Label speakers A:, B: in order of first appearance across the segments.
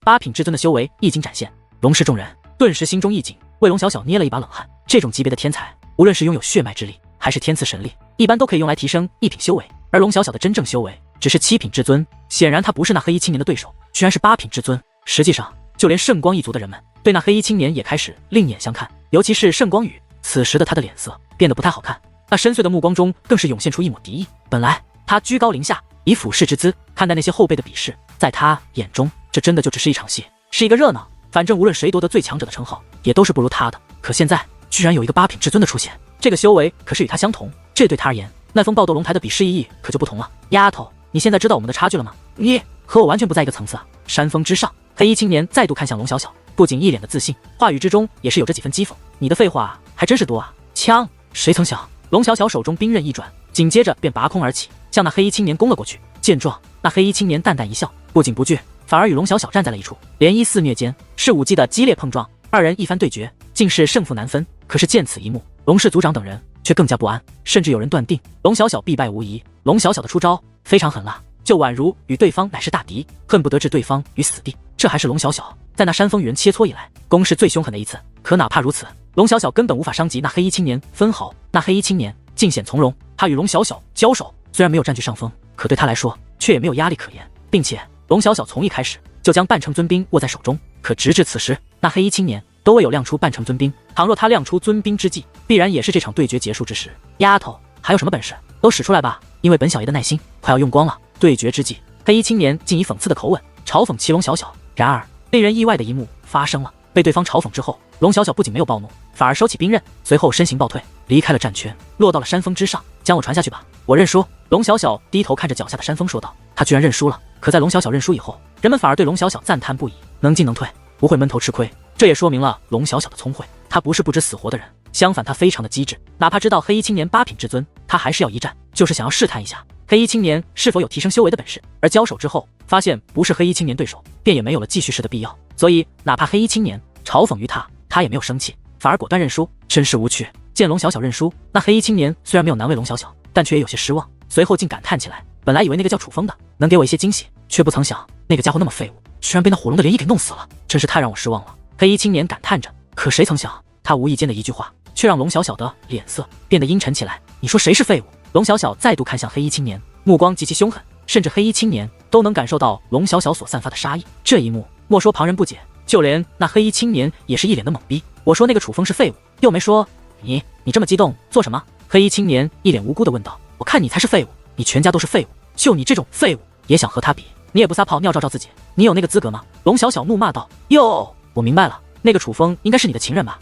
A: 八品至尊的修为一经展现，龙氏众人顿时心中一紧，为龙小小捏了一把冷汗。这种级别的天才，无论是拥有血脉之力，还是天赐神力，一般都可以用来提升一品修为。而龙小小的真正修为只是7品至尊，显然他不是那黑衣青年的对手，居然是8品至尊。实际上，就连圣光一族的人们对那黑衣青年也开始另眼相看，尤其是圣光宇，此时的他的脸色变得不太好看，那深邃的目光中更是涌现出一抹敌意。本来他居高临下，以俯视之姿看待那些后辈的鄙视，在他眼中，这真的就只是一场戏，是一个热闹。反正无论谁夺得最强者的称号，也都是不如他的。可现在居然有一个8品至尊的出现，这个修为可是与他相同，这对他而言，那封爆斗龙台的鄙视意义可就不同了。丫头，你现在知道我们的差距了吗？你和我完全不在一个层次啊！山峰之上，黑衣青年再度看向龙小小，不仅一脸的自信，话语之中也是有着几分讥讽。你的废话还真是多啊！枪！谁曾想，龙小小手中兵刃一转，紧接着便拔空而起，向那黑衣青年攻了过去。见状，那黑衣青年淡淡一笑，不仅不惧，反而与龙小小站在了一处，涟漪肆虐间，是武技的激烈碰撞。二人一番对决，竟是胜负难分。可是见此一幕，龙氏族长等人却更加不安，甚至有人断定龙小小必败无疑。龙小小的出招非常狠辣，就宛如与对方乃是大敌，恨不得置对方于死地。这还是龙小小在那山峰与人切磋以来攻势最凶狠的一次。可哪怕如此，龙小小根本无法伤及那黑衣青年分毫。那黑衣青年尽显从容，他与龙小小交手，虽然没有占据上风，可对他来说却也没有压力可言，并且龙小小从一开始就将半程尊兵握在手中。可直至此时，那黑衣青年都未有亮出半程尊兵。倘若他亮出尊兵之际，必然也是这场对决结束之时。丫头，还有什么本事都使出来吧，因为本小爷的耐心快要用光了。对决之际，黑衣青年竟以讽刺的口吻嘲讽其龙小小。然而令人意外的一幕发生了，被对方嘲讽之后，龙小小不仅没有暴怒，反而收起兵刃，随后身形暴退，离开了战圈，落到了山峰之上。将我传下去吧，我认输。龙小小低头看着脚下的山峰说道。他居然认输了。可在龙小小认输以后，人们反而对龙小小赞叹不已，能进能退，不会闷头吃亏。这也说明了龙小小的聪慧，他不是不知死活的人，相反他非常的机智。哪怕知道黑衣青年8品至尊，他还是要一战，就是想要试探一下黑衣青年是否有提升修为的本事。而交手之后发现不是黑衣青年对手，便也没有了继续试的必要。所以哪怕黑衣青年嘲讽于他也没有生气，反而果断认输，真是无趣。见龙小小认输，那黑衣青年虽然没有难为龙小小，但却也有些失望，随后竟感叹起来。本来以为那个叫楚风的能给我一些惊喜，却不曾想那个家伙那么废物，居然被那火龙的涟漪给弄死了，真是太让我失望了。黑衣青年感叹着，可谁曾想他无意间的一句话却让龙小小的脸色变得阴沉起来。你说谁是废物？龙小小再度看向黑衣青年，目光极其凶狠，甚至黑衣青年都能感受到龙小小所散发的杀意。这一幕莫说旁人不解，就连那黑衣青年也是一脸的懵逼。我说那个楚风是废物，又没说你这么激动做什么？黑衣青年一脸无辜的问道。我看你才是废物，你全家都是废物，就你这种废物也想和他比？你也不撒泡尿照照自己，你有那个资格吗？龙小小怒骂道。哟，我明白了，那个楚风应该是你的情人吧？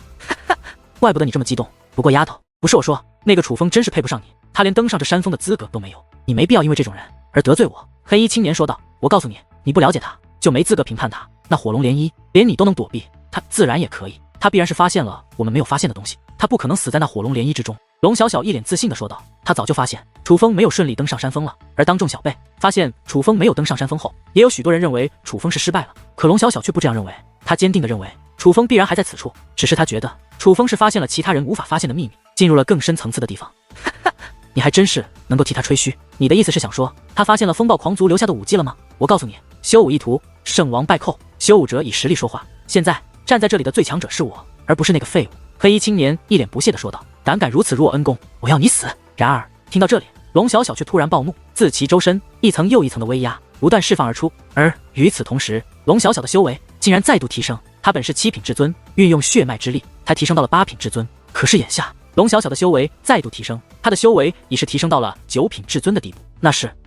A: 怪不得你这么激动。不过丫头，不是我说，那个楚风真是配不上你，他连登上这山峰的资格都没有，你没必要因为这种人而得罪我。黑衣青年说道。我告诉你，你不了解他，就没资格评判他。那火龙涟漪连你都能躲避，他自然也可以。他必然是发现了我们没有发现的东西，他不可能死在那火龙涟漪之中。龙小小一脸自信地说道。他早就发现楚风没有顺利登上山峰了，而当众小辈发现楚风没有登上山峰后，也有许多人认为楚风是失败了。可龙小小却不这样认为，他坚定地认为楚风必然还在此处，只是他觉得楚风是发现了其他人无法发现的秘密，进入了更深层次的地方。你还真是能够替他吹嘘。你的意思是想说他发现了风暴狂族留下的武技了吗？我告诉你，修武一途，胜王败寇，修武者以实力说话。现在站在这里的最强者是我，而不是那个废物。黑衣青年一脸不屑地说道。胆敢如此辱我恩公，我要你死！然而听到这里，龙小小却突然暴怒，自其周身一层又一层的威压不断释放而出。而与此同时，龙小小的修为竟然再度提升，他本是7品至尊，运用血脉之力才提升到了8品至尊。可是眼下龙小小的修为再度提升，他的修为已是提升到了9品至尊的地步。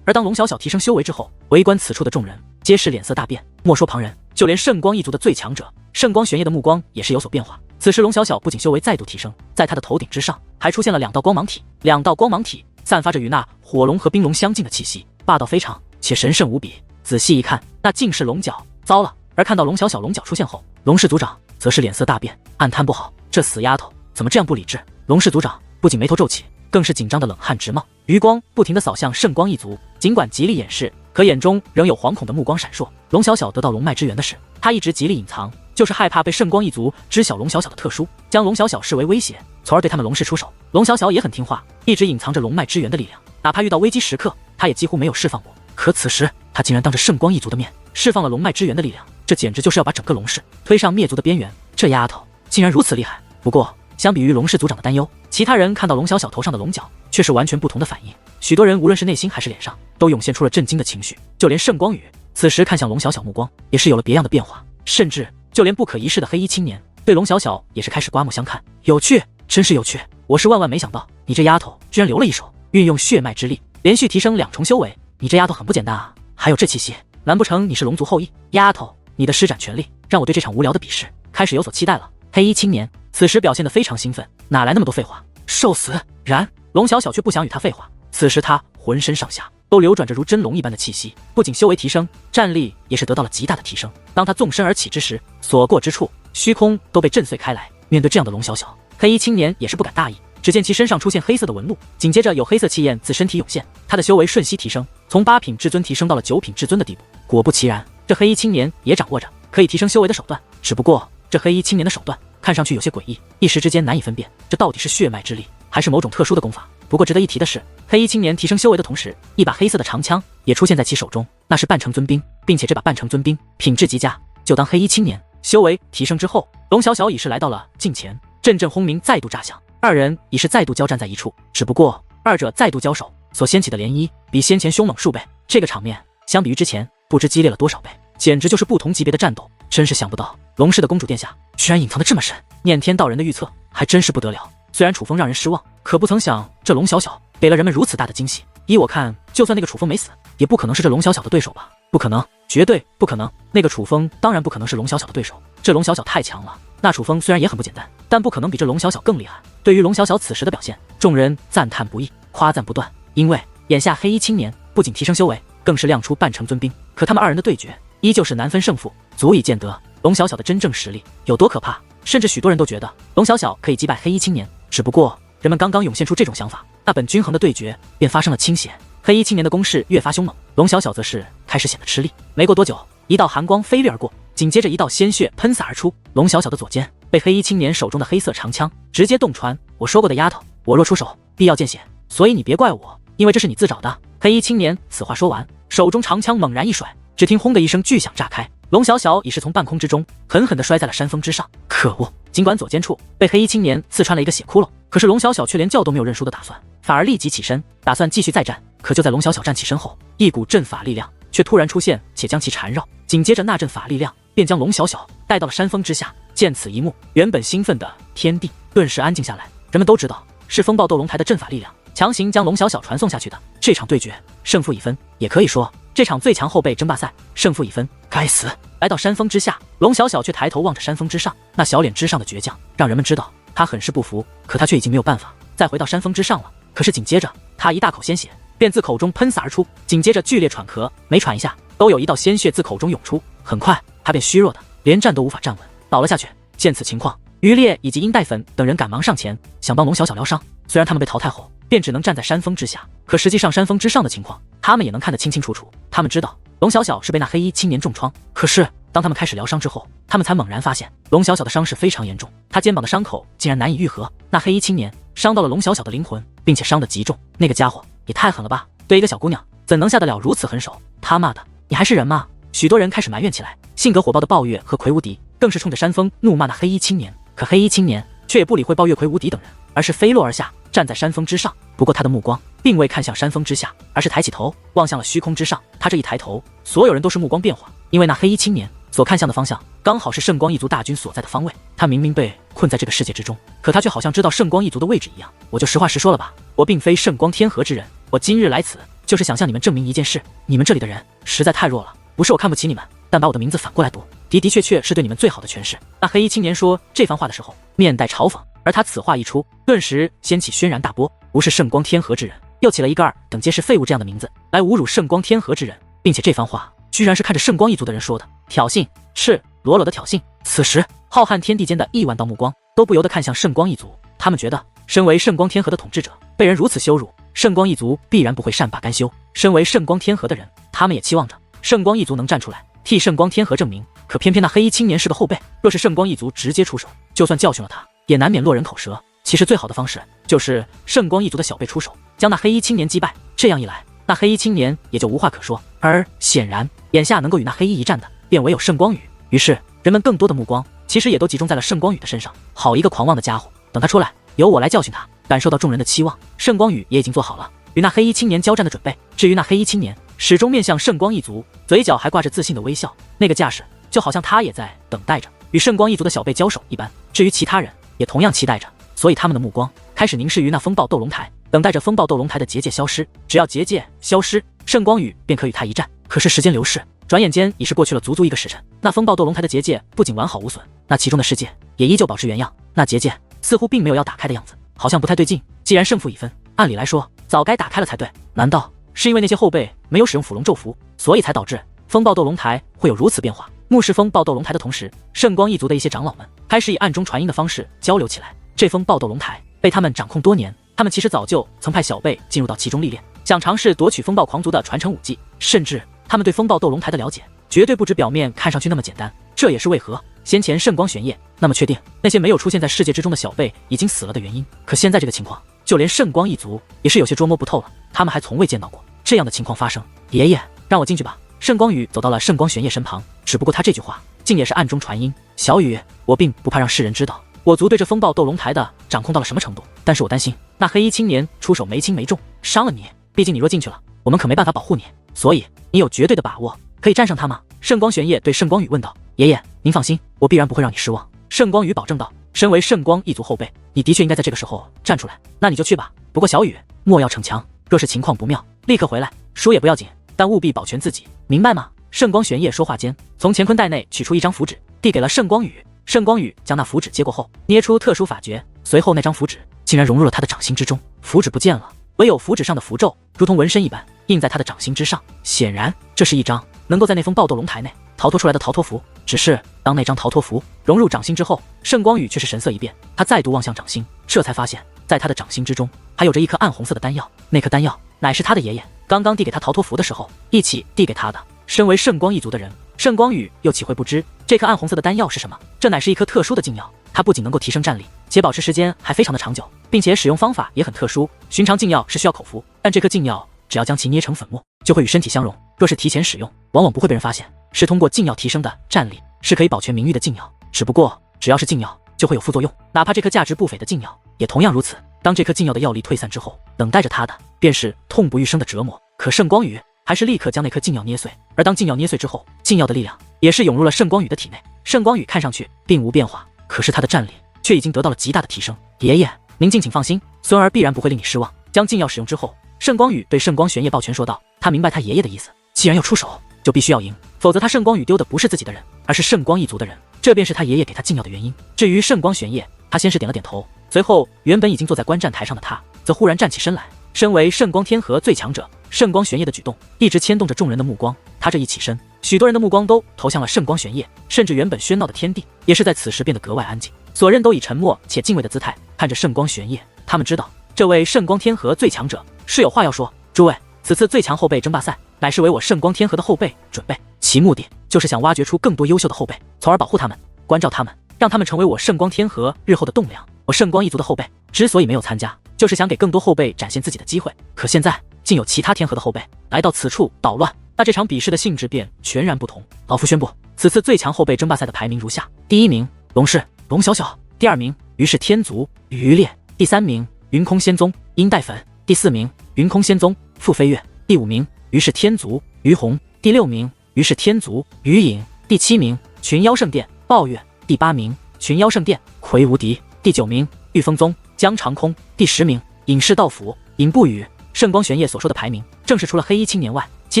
A: 而当龙小小提升修为之后，围观此处的众人皆是脸色大变，莫说旁人，就连圣光一族的最强者圣光玄烨的目光也是有所变化。此时龙小小不仅修为再度提升，在他的头顶之上还出现了2道光芒体，2道光芒体散发着与那火龙和冰龙相近的气息，霸道非常且神圣无比。仔细一看，那竟是龙角。糟了！而看到龙小小龙角出现后，龙氏族长则是脸色大变，暗叹不好，这死丫头怎么这样不理智？龙氏族长不仅眉头皱起，更是紧张的冷汗直冒，余光不停地扫向圣光一族，尽管极力掩饰，可眼中仍有惶恐的目光闪烁。龙小小得到龙脉之源的事，他一直极力隐藏，就是害怕被圣光一族知晓龙小小的特殊，将龙小小视为威胁，从而对他们龙氏出手。龙小小也很听话，一直隐藏着龙脉之源的力量，哪怕遇到危机时刻，他也几乎没有释放过。可此时他竟然当着圣光一族的面释放了龙脉之源的力量，这简直就是要把整个龙氏推上灭族的边缘。这丫头竟然如此厉害！不过，相比于龙氏族长的担忧，其他人看到龙小小头上的龙角，却是完全不同的反应。许多人无论是内心还是脸上，都涌现出了震惊的情绪。就连盛光宇此时看向龙小小目光，也是有了别样的变化。甚至就连不可一世的黑衣青年，对龙小小也是开始刮目相看。有趣，真是有趣！我是万万没想到，你这丫头居然留了一手，运用血脉之力，连续提升2重修为。你这丫头很不简单啊！还有这气息，难不成你是龙族后裔？丫头，你的施展全力，让我对这场无聊的比试开始有所期待了。黑衣青年此时表现得非常兴奋，哪来那么多废话？受死！然龙小小却不想与他废话。此时他浑身上下都流转着如真龙一般的气息，不仅修为提升，战力也是得到了极大的提升。当他纵身而起之时，所过之处，虚空都被震碎开来。面对这样的龙小小，黑衣青年也是不敢大意。只见其身上出现黑色的纹路，紧接着有黑色气焰自身体涌现，他的修为瞬息提升，从8品至尊提升到了9品至尊的地步。果不其然，这黑衣青年也掌握着可以提升修为的手段，只不过这黑衣青年的手段看上去有些诡异，一时之间难以分辨这到底是血脉之力还是某种特殊的功法。不过值得一提的是，黑衣青年提升修为的同时，一把黑色的长枪也出现在其手中，那是半成尊兵，并且这把半成尊兵品质极佳。就当黑衣青年修为提升之后，龙小小已是来到了近前，阵阵轰鸣再度炸响，二人已是再度交战在一处。只不过二者再度交手所掀起的涟漪比先前凶猛数倍，这个场面相比于之前不知激烈了多少倍，简直就是不同级别的战斗。真是想不到龙氏的公主殿下居然隐藏得这么深，念天道人的预测还真是不得了。虽然楚风让人失望，可不曾想这龙小小给了人们如此大的惊喜。依我看，就算那个楚风没死，也不可能是这龙小小的对手吧？不可能，绝对不可能！那个楚风当然不可能是龙小小的对手，这龙小小太强了。那楚风虽然也很不简单，但不可能比这龙小小更厉害。对于龙小小此时的表现，众人赞叹不已，夸赞不断。因为眼下黑衣青年不仅提升修为，更是亮出半成尊兵，可他们二人的对决依旧是难分胜负，足以见得龙小小的真正实力有多可怕。甚至许多人都觉得龙小小可以击败黑衣青年，只不过人们刚刚涌现出这种想法，那本均衡的对决便发生了倾斜。黑衣青年的攻势越发凶猛，龙小小则是开始显得吃力。没过多久，一道寒光飞掠而过，紧接着一道鲜血喷洒而出，龙小小的左肩被黑衣青年手中的黑色长枪直接洞穿。我说过的丫头，我若出手必要见血，所以你别怪我，因为这是你自找的。黑衣青年此话说完，手中长枪猛然一甩，只听轰的一声巨响炸开，龙小小已是从半空之中狠狠地摔在了山峰之上。可恶！尽管左肩处被黑衣青年刺穿了一个血窟窿，可是龙小小却连叫都没有认输的打算，反而立即起身，打算继续再战。可就在龙小小站起身后，一股阵法力量却突然出现，且将其缠绕。紧接着那阵法力量便将龙小小带到了山峰之下。见此一幕，原本兴奋的天地顿时安静下来。人们都知道，是风暴斗龙台的阵法力量强行将龙小小传送下去的。这场对决胜负已分，也可以说这场最强后辈争霸赛胜负已分。该死！来到山峰之下，龙小小却抬头望着山峰之上，那小脸之上的倔强让人们知道他很是不服。可他却已经没有办法再回到山峰之上了。可是紧接着他一大口鲜血便自口中喷洒而出，紧接着剧烈喘咳，每喘一下都有一道鲜血自口中涌出。很快他便虚弱的连站都无法站稳，倒了下去。见此情况，于烈以及殷代粉等人赶忙上前想帮龙小小疗伤。虽然他们被淘汰后便只能站在山峰之下，可实际上山峰之上的情况他们也能看得清清楚楚。他们知道龙小小是被那黑衣青年重创，可是当他们开始疗伤之后，他们才猛然发现龙小小的伤势非常严重，他肩膀的伤口竟然难以愈合。那黑衣青年伤到了龙小小的灵魂，并且伤得极重。那个家伙也太狠了吧，对一个小姑娘怎能下得了如此狠手？他妈的，你还是人吗？许多人开始埋怨起来。性格火爆的暴月和魁无敌更是冲着山峰怒骂那黑衣青年，可黑衣青年却也不理会暴月、魁无敌等人，而是飞落而下，站在山峰之上。不过他的目光并未看向山峰之下，而是抬起头望向了虚空之上。他这一抬头，所有人都是目光变化，因为那黑衣青年所看向的方向刚好是圣光一族大军所在的方位。他明明被困在这个世界之中，可他却好像知道圣光一族的位置一样。我就实话实说了吧，我并非圣光天河之人，我今日来此就是想向你们证明一件事，你们这里的人实在太弱了。不是我看不起你们，但把我的名字反过来读，的确是对你们最好的诠释。那黑衣青年说这番话的时候面带嘲讽，而他此话一出，顿时掀起轩然大波。不是圣光天河之人，又起了一个二等皆是废物这样的名字来侮辱圣光天河之人，并且这番话居然是看着圣光一族的人说的，挑衅，赤裸裸的挑衅。此时浩瀚天地间的亿万道目光都不由得看向圣光一族，他们觉得身为圣光天河的统治者被人如此羞辱，圣光一族必然不会善罢甘休。身为圣光天河的人，他们也期望着圣光一族能站出来替圣光天河证明。可偏偏那黑衣青年是个后辈，若是圣光一族直接出手，就算教训了他，也难免落人口舌。其实最好的方式就是圣光一族的小辈出手，将那黑衣青年击败。这样一来，那黑衣青年也就无话可说。而显然眼下能够与那黑衣一战的便唯有圣光宇。于是人们更多的目光其实也都集中在了圣光羽的身上。好一个狂妄的家伙！等他出来，由我来教训他。感受到众人的期望，圣光羽也已经做好了与那黑衣青年交战的准备。至于那黑衣青年，始终面向圣光一族，嘴角还挂着自信的微笑，那个架势就好像他也在等待着与圣光一族的小辈交手一般。至于其他人，也同样期待着，所以他们的目光开始凝视于那风暴斗龙台，等待着风暴斗龙台的结界消失。只要结界消失，圣光羽便可与他一战。可是时间流逝，转眼间已是过去了足足1个时辰。那风暴斗龙台的结界不仅完好无损，那其中的世界也依旧保持原样。那结界似乎并没有要打开的样子，好像不太对劲。既然胜负已分，按理来说早该打开了才对。难道是因为那些后辈没有使用腐龙咒符，所以才导致风暴斗龙台会有如此变化？目视风暴斗龙台的同时，圣光一族的一些长老们开始以暗中传音的方式交流起来。这风暴斗龙台被他们掌控多年，他们其实早就曾派小辈进入到其中历练，想尝试夺取风暴狂族的传承武技，甚至他们对风暴斗龙台的了解绝对不止表面看上去那么简单。这也是为何先前圣光玄烨那么确定那些没有出现在世界之中的小辈已经死了的原因。可现在这个情况，就连圣光一族也是有些捉摸不透了，他们还从未见到过这样的情况发生。爷爷，让我进去吧。圣光羽走到了圣光玄烨身旁，只不过他这句话竟也是暗中传音。小羽，我并不怕让世人知道我族对这风暴斗龙台的掌控到了什么程度，但是我担心那黑衣青年出手没轻没重，伤了你。毕竟你若进去了，我们可没办法保护你，所以你有绝对的把握可以战胜他吗？圣光玄烨对圣光羽问道。爷爷，您放心，我必然不会让你失望。圣光羽保证道。身为圣光一族后辈，你的确应该在这个时候站出来，那你就去吧。不过小羽，莫要逞强，若是情况不妙，立刻回来，输也不要紧，但务必保全自己，明白吗？圣光玄烨说话间，从乾坤袋内取出一张符纸，递给了圣光羽。圣光羽将那符纸接过后，捏出特殊法诀，随后那张符纸竟然融入了他的掌心之中，符纸不见了，唯有符纸上的符咒如同纹身一般印在他的掌心之上。显然，这是一张能够在那风暴斗龙台内逃脱出来的逃脱符。只是当那张逃脱符融入掌心之后，圣光羽却是神色一变，他再度望向掌心，这才发现在他的掌心之中还有着一颗暗红色的丹药。那颗丹药乃是他的爷爷刚刚递给他逃脱符的时候一起递给他的。身为圣光一族的人，圣光羽又岂会不知这颗暗红色的丹药是什么？这乃是一颗特殊的禁药，它不仅能够提升战力，且保持时间还非常的长久，并且使用方法也很特殊。寻常禁药是需要口服，但这颗禁药只要将其捏成粉末，就会与身体相融。若是提前使用，往往不会被人发现，是通过禁药提升的战力，是可以保全名誉的禁药。只不过只要是禁药就会有副作用，哪怕这颗价值不菲的禁药也同样如此。当这颗禁药的药力退散之后，等待着他的便是痛不欲生的折磨。可圣光羽还是立刻将那颗禁药捏碎，而当禁药捏碎之后，禁药的力量也是涌入了圣光羽的体内。圣光羽看上去并无变化，可是他的战力却已经得到了极大的提升。爷爷，您敬请放心，孙儿必然不会令你失望。将禁药使用之后，圣光羽对圣光玄烨抱拳说道。他明白他爷爷的意思，既然要出手，就必须要赢，否则他圣光羽丢的不是自己的人，而是圣光一族的人。这便是他爷爷给他禁药的原因。至于圣光玄烨，他先是点了点头，随后原本已经坐在观战台上的他，则忽然站起身来。身为圣光天河最强者，圣光玄烨的举动一直牵动着众人的目光。他这一起身，许多人的目光都投向了圣光玄烨，甚至原本喧闹的天地也是在此时变得格外安静。所人都以沉默且敬畏的姿态看着圣光玄烨，他们知道这位圣光天河最强者是有话要说。诸位，此次最强后辈争霸赛乃是为我圣光天河的后辈准备，其目的就是想挖掘出更多优秀的后辈，从而保护他们，关照他们，让他们成为我圣光天河日后的栋梁。我圣光一族的后辈之所以没有参加，就是想给更多后辈展现自己的机会。可现在竟有其他天河的后辈来到此处捣乱，那这场比试的性质便全然不同。老夫宣布，此次最强后辈争霸赛的排名如下：第一名龙氏龙小小，第二名于是天族于烈，第三名云空仙宗殷代粉，第四名云空仙宗傅飞跃，第五名于是天族于红，第六名于是天族于影，第七名群妖圣殿暴月，第八名群妖圣殿魁无敌，第九名御风宗江长空，第10名隐士道府尹不语。圣光玄烨所说的排名，正是除了黑衣青年外，其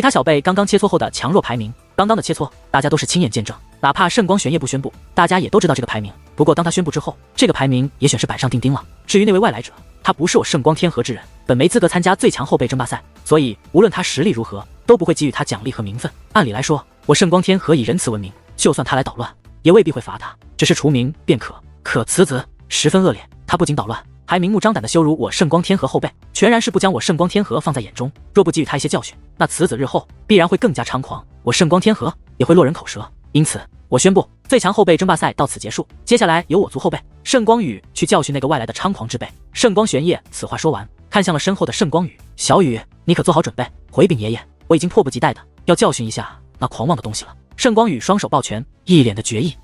A: 他小辈刚刚切磋后的强弱排名。刚刚的切磋，大家都是亲眼见证，哪怕圣光玄烨不宣布，大家也都知道这个排名。不过当他宣布之后，这个排名也选是板上钉钉了。至于那位外来者，他不是我圣光天河之人，本没资格参加最强后辈争霸赛，所以无论他实力如何，都不会给予他奖励和名分。按理来说，我圣光天河以仁慈闻名，就算他来捣乱，也未必会罚他，只是除名便可。可此子十分恶劣，他不仅捣乱，还明目张胆地羞辱我圣光天河后辈，全然是不将我圣光天河放在眼中。若不给予他一些教训，那此子日后必然会更加猖狂，我圣光天河也会落人口舌。因此我宣布，最强后辈争霸赛到此结束，接下来由我族后辈圣光羽去教训那个外来的猖狂之辈。圣光玄烨此话说完，看向了身后的圣光羽，小羽，你可做好准备，回禀爷爷，我已经迫不及待的要教训一下那狂妄的东西了。盛光宇双手抱拳，一脸的决意。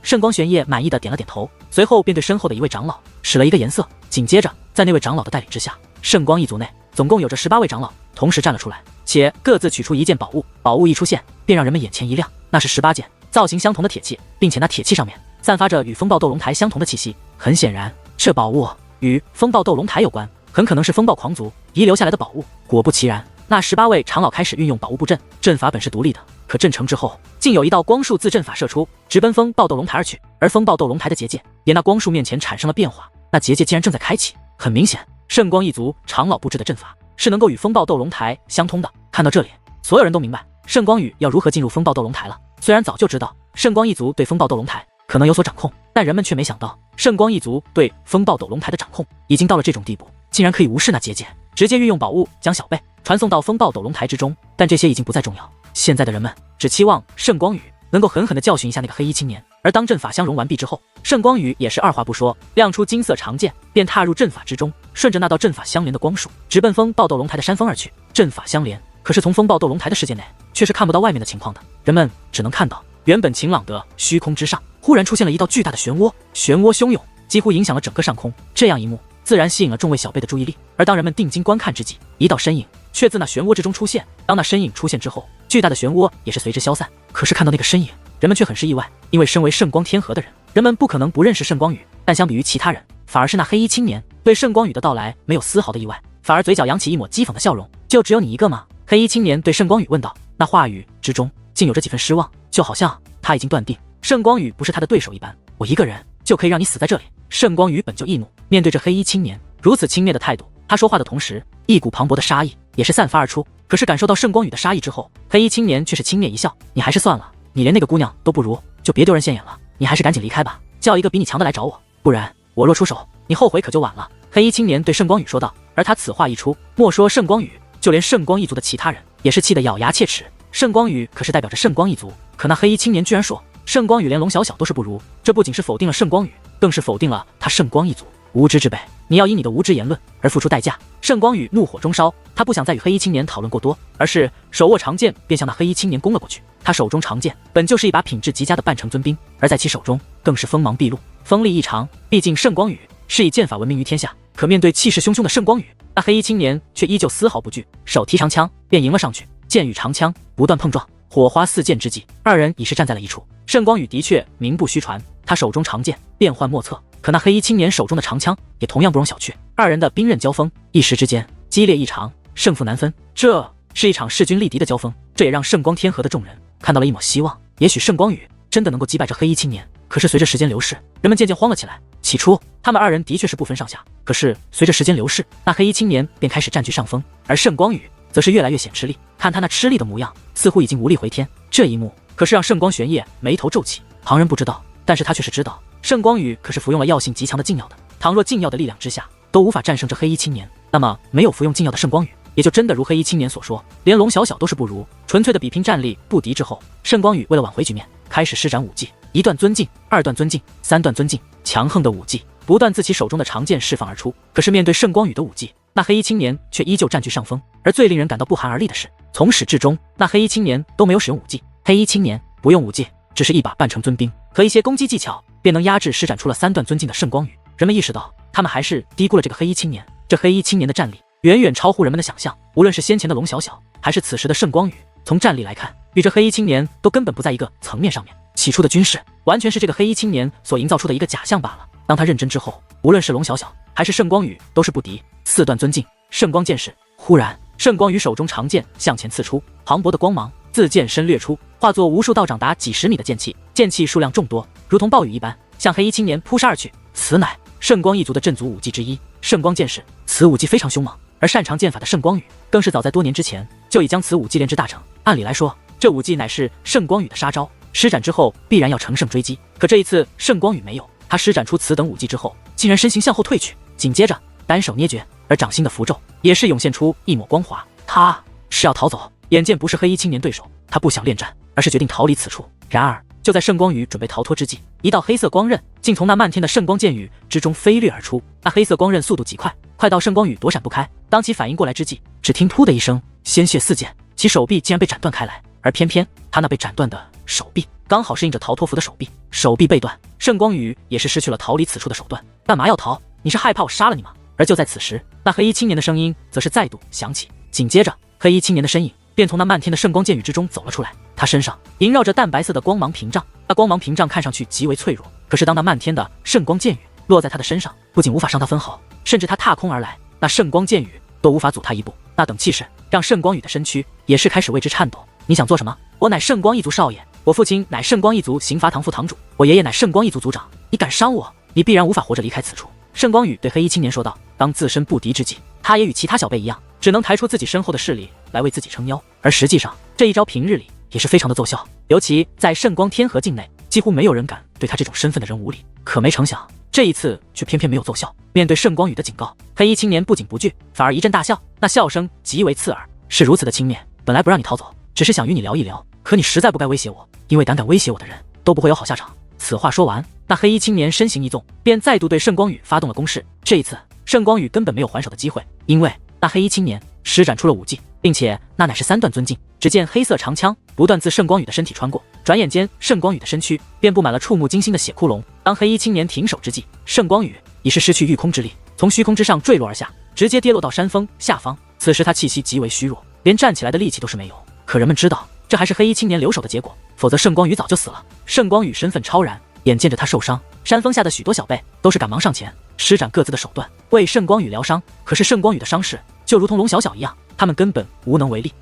A: 盛光玄烨满意的点了点头，随后便对身后的一位长老使了一个颜色。紧接着，在那位长老的带领之下，圣光一族内总共有着18位长老同时站了出来，且各自取出一件宝物。宝物一出现，便让人们眼前一亮，那是18件造型相同的铁器，并且那铁器上面散发着与风暴斗龙台相同的气息。很显然，这宝物与风暴斗龙台有关，很可能是风暴狂族遗留下来的宝物。果不其然，那18位长老开始运用宝物布阵。阵法本是独立的，可阵成之后，竟有一道光束自阵法射出，直奔风暴斗龙台而去。而风暴斗龙台的结界也那光束面前产生了变化，那结界竟然正在开启。很明显，圣光一族长老布置的阵法是能够与风暴斗龙台相通的。看到这里，所有人都明白圣光宇要如何进入风暴斗龙台了。虽然早就知道圣光一族对风暴斗龙台可能有所掌控，但人们却没想到圣光一族对风暴斗龙台的掌控已经到了这种地步，竟然可以无视那结界，直接运用宝物将小贝传送到风暴斗龙台之中。但这些已经不再重要，现在的人们只期望圣光宇能够狠狠地教训一下那个黑衣青年。而当阵法相融完毕之后，圣光宇也是二话不说，亮出金色长剑，便踏入阵法之中，顺着那道阵法相连的光束，直奔风暴斗龙台的山峰而去。阵法相连，可是从风暴斗龙台的世界内却是看不到外面的情况的，人们只能看到原本晴朗的虚空之上，忽然出现了一道巨大的漩涡，漩涡汹涌，几乎影响了整个上空。这样一幕自然吸引了众位小辈的注意力。而当人们定睛观看之际，一道身影却自那漩涡之中出现。当那身影出现之后，巨大的漩涡也是随之消散。可是看到那个身影，人们却很是意外，因为身为圣光天河的人，人们不可能不认识圣光宇。但相比于其他人，反而是那黑衣青年对圣光宇的到来没有丝毫的意外，反而嘴角扬起一抹讥讽的笑容。就只有你一个吗？黑衣青年对圣光宇问道，那话语之中竟有着几分失望，就好像他已经断定圣光宇不是他的对手一般。我一个人就可以让你死在这里。圣光宇本就易怒，面对着黑衣青年如此轻蔑的态度，他说话的同时，一股磅礴的杀意也是散发而出。可是感受到圣光宇的杀意之后，黑衣青年却是轻蔑一笑，你还是算了，你连那个姑娘都不如，就别丢人现眼了，你还是赶紧离开吧，叫一个比你强的来找我，不然我若出手，你后悔可就晚了。黑衣青年对圣光宇说道。而他此话一出，莫说圣光宇，就连圣光一族的其他人也是气得咬牙切齿。圣光宇可是代表着圣光一族，可那黑衣青年居然说圣光宇连龙小小都是不如，这不仅是否定了圣光宇，更是否定了他圣光一族。无知之辈，你要因你的无知言论而付出代价。圣光宇怒火中烧，他不想再与黑衣青年讨论过多，而是手握长剑便向那黑衣青年攻了过去。他手中长剑本就是一把品质极佳的半程尊兵，而在其手中更是锋芒毕露，锋利异常。毕竟圣光宇是以剑法闻名于天下，可面对气势汹汹的圣光宇，那黑衣青年却依旧丝毫不惧，手提长枪便迎了上去。剑与长枪不断碰撞，火花四溅之际，二人已是站在了一处。圣光宇的确名不虚传，他手中长剑变幻莫测，可那黑衣青年手中的长枪也同样不容小觑。二人的兵刃交锋，一时之间激烈异常，胜负难分。这是一场势均力敌的交锋，这也让圣光天河的众人看到了一抹希望。也许圣光宇真的能够击败这黑衣青年。可是随着时间流逝，人们渐渐慌了起来。起初他们二人的确是不分上下，可是随着时间流逝，那黑衣青年便开始占据上风，而圣光宇则是越来越显吃力。看他那吃力的模样，似乎已经无力回天。这一幕可是让圣光玄烨眉头皱起。旁人不知道，但是他却是知道，圣光宇可是服用了药性极强的禁药的。倘若禁药的力量之下都无法战胜这黑衣青年，那么没有服用禁药的圣光宇也就真的如黑衣青年所说，连龙小小都是不如，纯粹的比拼战力不敌之后，圣光宇为了挽回局面，开始施展武技，一段尊敬，二段尊敬，三段尊敬，强横的武技不断自其手中的长剑释放而出。可是面对圣光宇的武技，那黑衣青年却依旧占据上风。而最令人感到不寒而栗的是，从始至终那黑衣青年都没有使用武技。黑衣青年不用武技，只是一把半程尊兵，和一些攻击技巧便能压制施展出了三段尊敬的圣光宇。人们意识到他们还是低估了这个黑衣青年。这黑衣青年的战力远远超乎人们的想象，无论是先前的龙小小，还是此时的圣光宇，从战力来看，与这黑衣青年都根本不在一个层面上面。起初的军事完全是这个黑衣青年所营造出的一个假象罢了。当他认真之后，无论是龙小小还是圣光宇都是不敌。四段尊敬，圣光剑士。忽然圣光宇手中长剑向前刺出，磅礴的光芒自剑身掠出，化作无数道长达几十米的剑气，剑气数量众多，如同暴雨一般向黑衣青年扑杀而去。此乃圣光一族的镇族武技之一，圣光剑士。此武技非常凶猛，而擅长剑法的圣光宇更是早在多年之前就已将此武技炼制大成。按理来说，这武技乃是圣光宇的杀招，施展之后必然要乘胜追击。可这一次圣光宇没有，他施展出此等武技之后，竟然身形向后退去，紧接着单手捏诀，而掌心的符咒也是涌现出一抹光华。他是要逃走，眼见不是黑衣青年对手，他不想恋战，而是决定逃离此处。然而就在圣光宇准备逃脱之际，一道黑色光刃竟从那漫天的圣光剑雨之中飞掠而出。那黑色光刃速度极快，快到圣光宇躲闪不开。当其反应过来之际，只听突的一声，鲜血四溅，其手臂竟然被斩断开来。而偏偏他那被斩断的手臂刚好是印着逃脱符的手臂，手臂被断，盛光宇也是失去了逃离此处的手段。干嘛要逃？你是害怕我杀了你吗？而就在此时，那黑衣青年的声音则是再度响起，紧接着黑衣青年的身影便从那漫天的圣光剑雨之中走了出来，他身上萦绕着淡白色的光芒屏障，那光芒屏障看上去极为脆弱，可是当那漫天的圣光剑雨落在他的身上，不仅无法伤他分毫，甚至他踏空而来，那圣光剑雨都无法阻他一步。那等气势让圣光宇的身躯也是开始为之颤抖。你想做什么？我乃圣光一族少爷，我父亲乃圣光一族刑罚堂副堂主，我爷爷乃圣光一族族长，你敢伤我，你必然无法活着离开此处。圣光宇对黑衣青年说道。当自身不敌之际，他也与其他小辈一样，只能抬出自己身后的势力来为自己撑腰，而实际上这一招平日里也是非常的奏效，尤其在圣光天河境内，几乎没有人敢对他这种身份的人无礼。可没成想这一次却偏偏没有奏效。面对圣光宇的警告，黑衣青年不仅不惧，反而一阵大笑，那笑声极为刺耳，是如此的轻蔑。本来不让你逃走，只是想与你聊一聊，可你实在不该威胁我，因为胆敢威胁我的人都不会有好下场。此话说完，那黑衣青年身形一纵，便再度对圣光宇发动了攻势。这一次圣光宇根本没有还手的机会，因为那黑衣青年施展出了武技，并且那乃是3段尊劲。只见黑色长枪不断自圣光宇的身体穿过，转眼间圣光宇的身躯便布满了触目惊心的血窟窿。当黑衣青年停手之际，圣光宇已是失去御空之力，从虚空之上坠落而下，直接跌落到山峰下方。此时他气息极为虚弱，连站起来的力气都是没有。可人们知道，这还是黑衣青年留守的结果，否则圣光宇早就死了。圣光宇身份超然，眼见着他受伤，山峰下的许多小辈都是赶忙上前，施展各自的手段为圣光宇疗伤。可是圣光宇的伤势就如同龙小小一样，他们根本无能为力。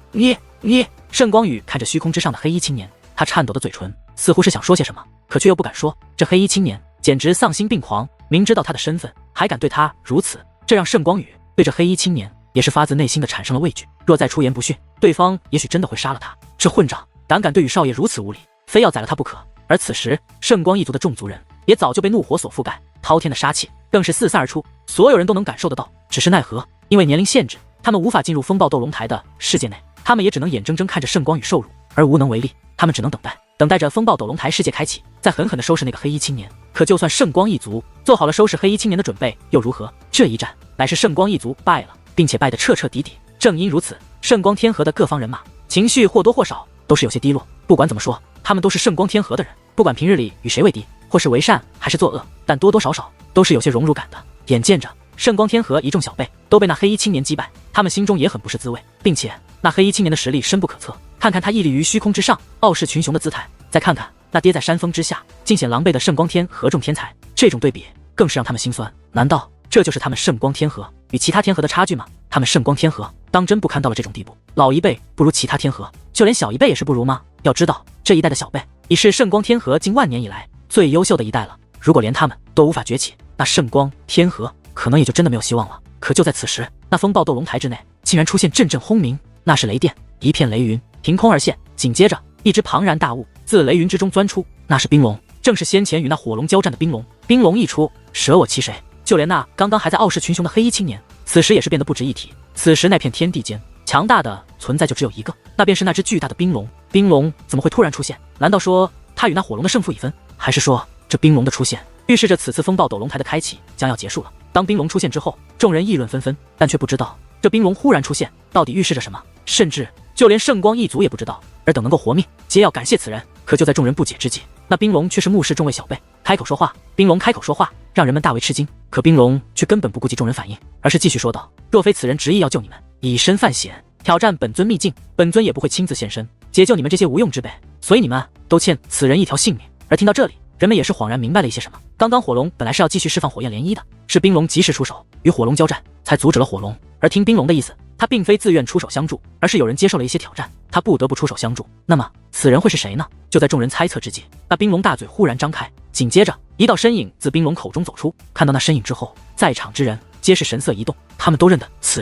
A: 圣光宇看着虚空之上的黑衣青年，他颤抖的嘴唇似乎是想说些什么，可却又不敢说。这黑衣青年简直丧心病狂，明知道他的身份还敢对他如此，这让圣光宇对这黑衣青年也是发自内心的产生了畏惧。若再出言不逊，对方也许真的会杀了他。这混账胆敢对与少爷如此无礼，非要宰了他不可。而此时圣光一族的众族人也早就被怒火所覆盖，滔天的杀气更是四散而出，所有人都能感受得到。只是奈何因为年龄限制，他们无法进入风暴斗龙台的世界内，他们也只能眼睁睁看着圣光宇受辱而无能为力。他们只能等待着风暴斗龙台世界开启，再狠狠地收拾那个黑衣青年。可就算圣光一族做好了收拾黑衣青年的准备又如何？这一战乃是圣光一族败了，并且败得彻彻底底。正因如此，圣光天河的各方人马情绪或多或少都是有些低落。不管怎么说，他们都是圣光天河的人，不管平日里与谁为敌，或是为善还是作恶，但多多少少都是有些荣辱感的。眼见着圣光天河一众小辈都被那黑衣青年击败，他们心中也很不是滋味，并且那黑衣青年的实力深不可测，看看他屹立于虚空之上，傲视群雄的姿态，再看看那跌在山峰之下尽显狼狈的圣光天河众天才，这种对比更是让他们心酸。难道这就是他们圣光天河与其他天河的差距吗？他们圣光天河当真不堪到了这种地步，老一辈不如其他天河，就连小一辈也是不如吗？要知道这一代的小辈已是圣光天河近万年以来最优秀的一代了，如果连他们都无法崛起，那圣光天河可能也就真的没有希望了。可就在此时，那风暴斗龙台之内竟然出现阵阵轰鸣，那是雷电，一片雷云凭空而现，紧接着一只庞然大物自雷云之中钻出，那是冰龙，正是先前与那火龙交战的冰龙。冰龙一出，舍我其谁，就连那刚刚还在傲视群雄的黑衣青年此时也是变得不值一提。此时那片天地间强大的存在就只有一个，那便是那只巨大的冰龙。冰龙怎么会突然出现？难道说他与那火龙的胜负已分？还是说这冰龙的出现预示着此次风暴斗龙台的开启将要结束了？当冰龙出现之后，众人议论纷纷，但却不知道这冰龙忽然出现到底预示着什么，甚至就连圣光一族也不知道。而等能够活命，皆要感谢此人。可就在众人不解之际，那冰龙却是目视众位小辈，开口说话。冰龙开口说话，让人们大为吃惊。可冰龙却根本不顾及众人反应，而是继续说道：若非此人执意要救你们，以身犯险，挑战本尊秘境，本尊也不会亲自现身解救你们这些无用之辈，所以你们都欠此人一条性命。而听到这里，人们也是恍然明白了一些什么。刚刚火龙本来是要继续释放火焰涟漪的，是冰龙及时出手与火龙交战，才阻止了火龙。而听冰龙的意思，他并非自愿出手相助，而是有人接受了一些挑战，他不得不出手相助。那么此人会是谁呢？就在众人猜测之际，那冰龙大嘴忽然张开，紧接着一道身影自冰龙口中走出。看到那身影之后，在场之人皆是神色一动，他们都认得此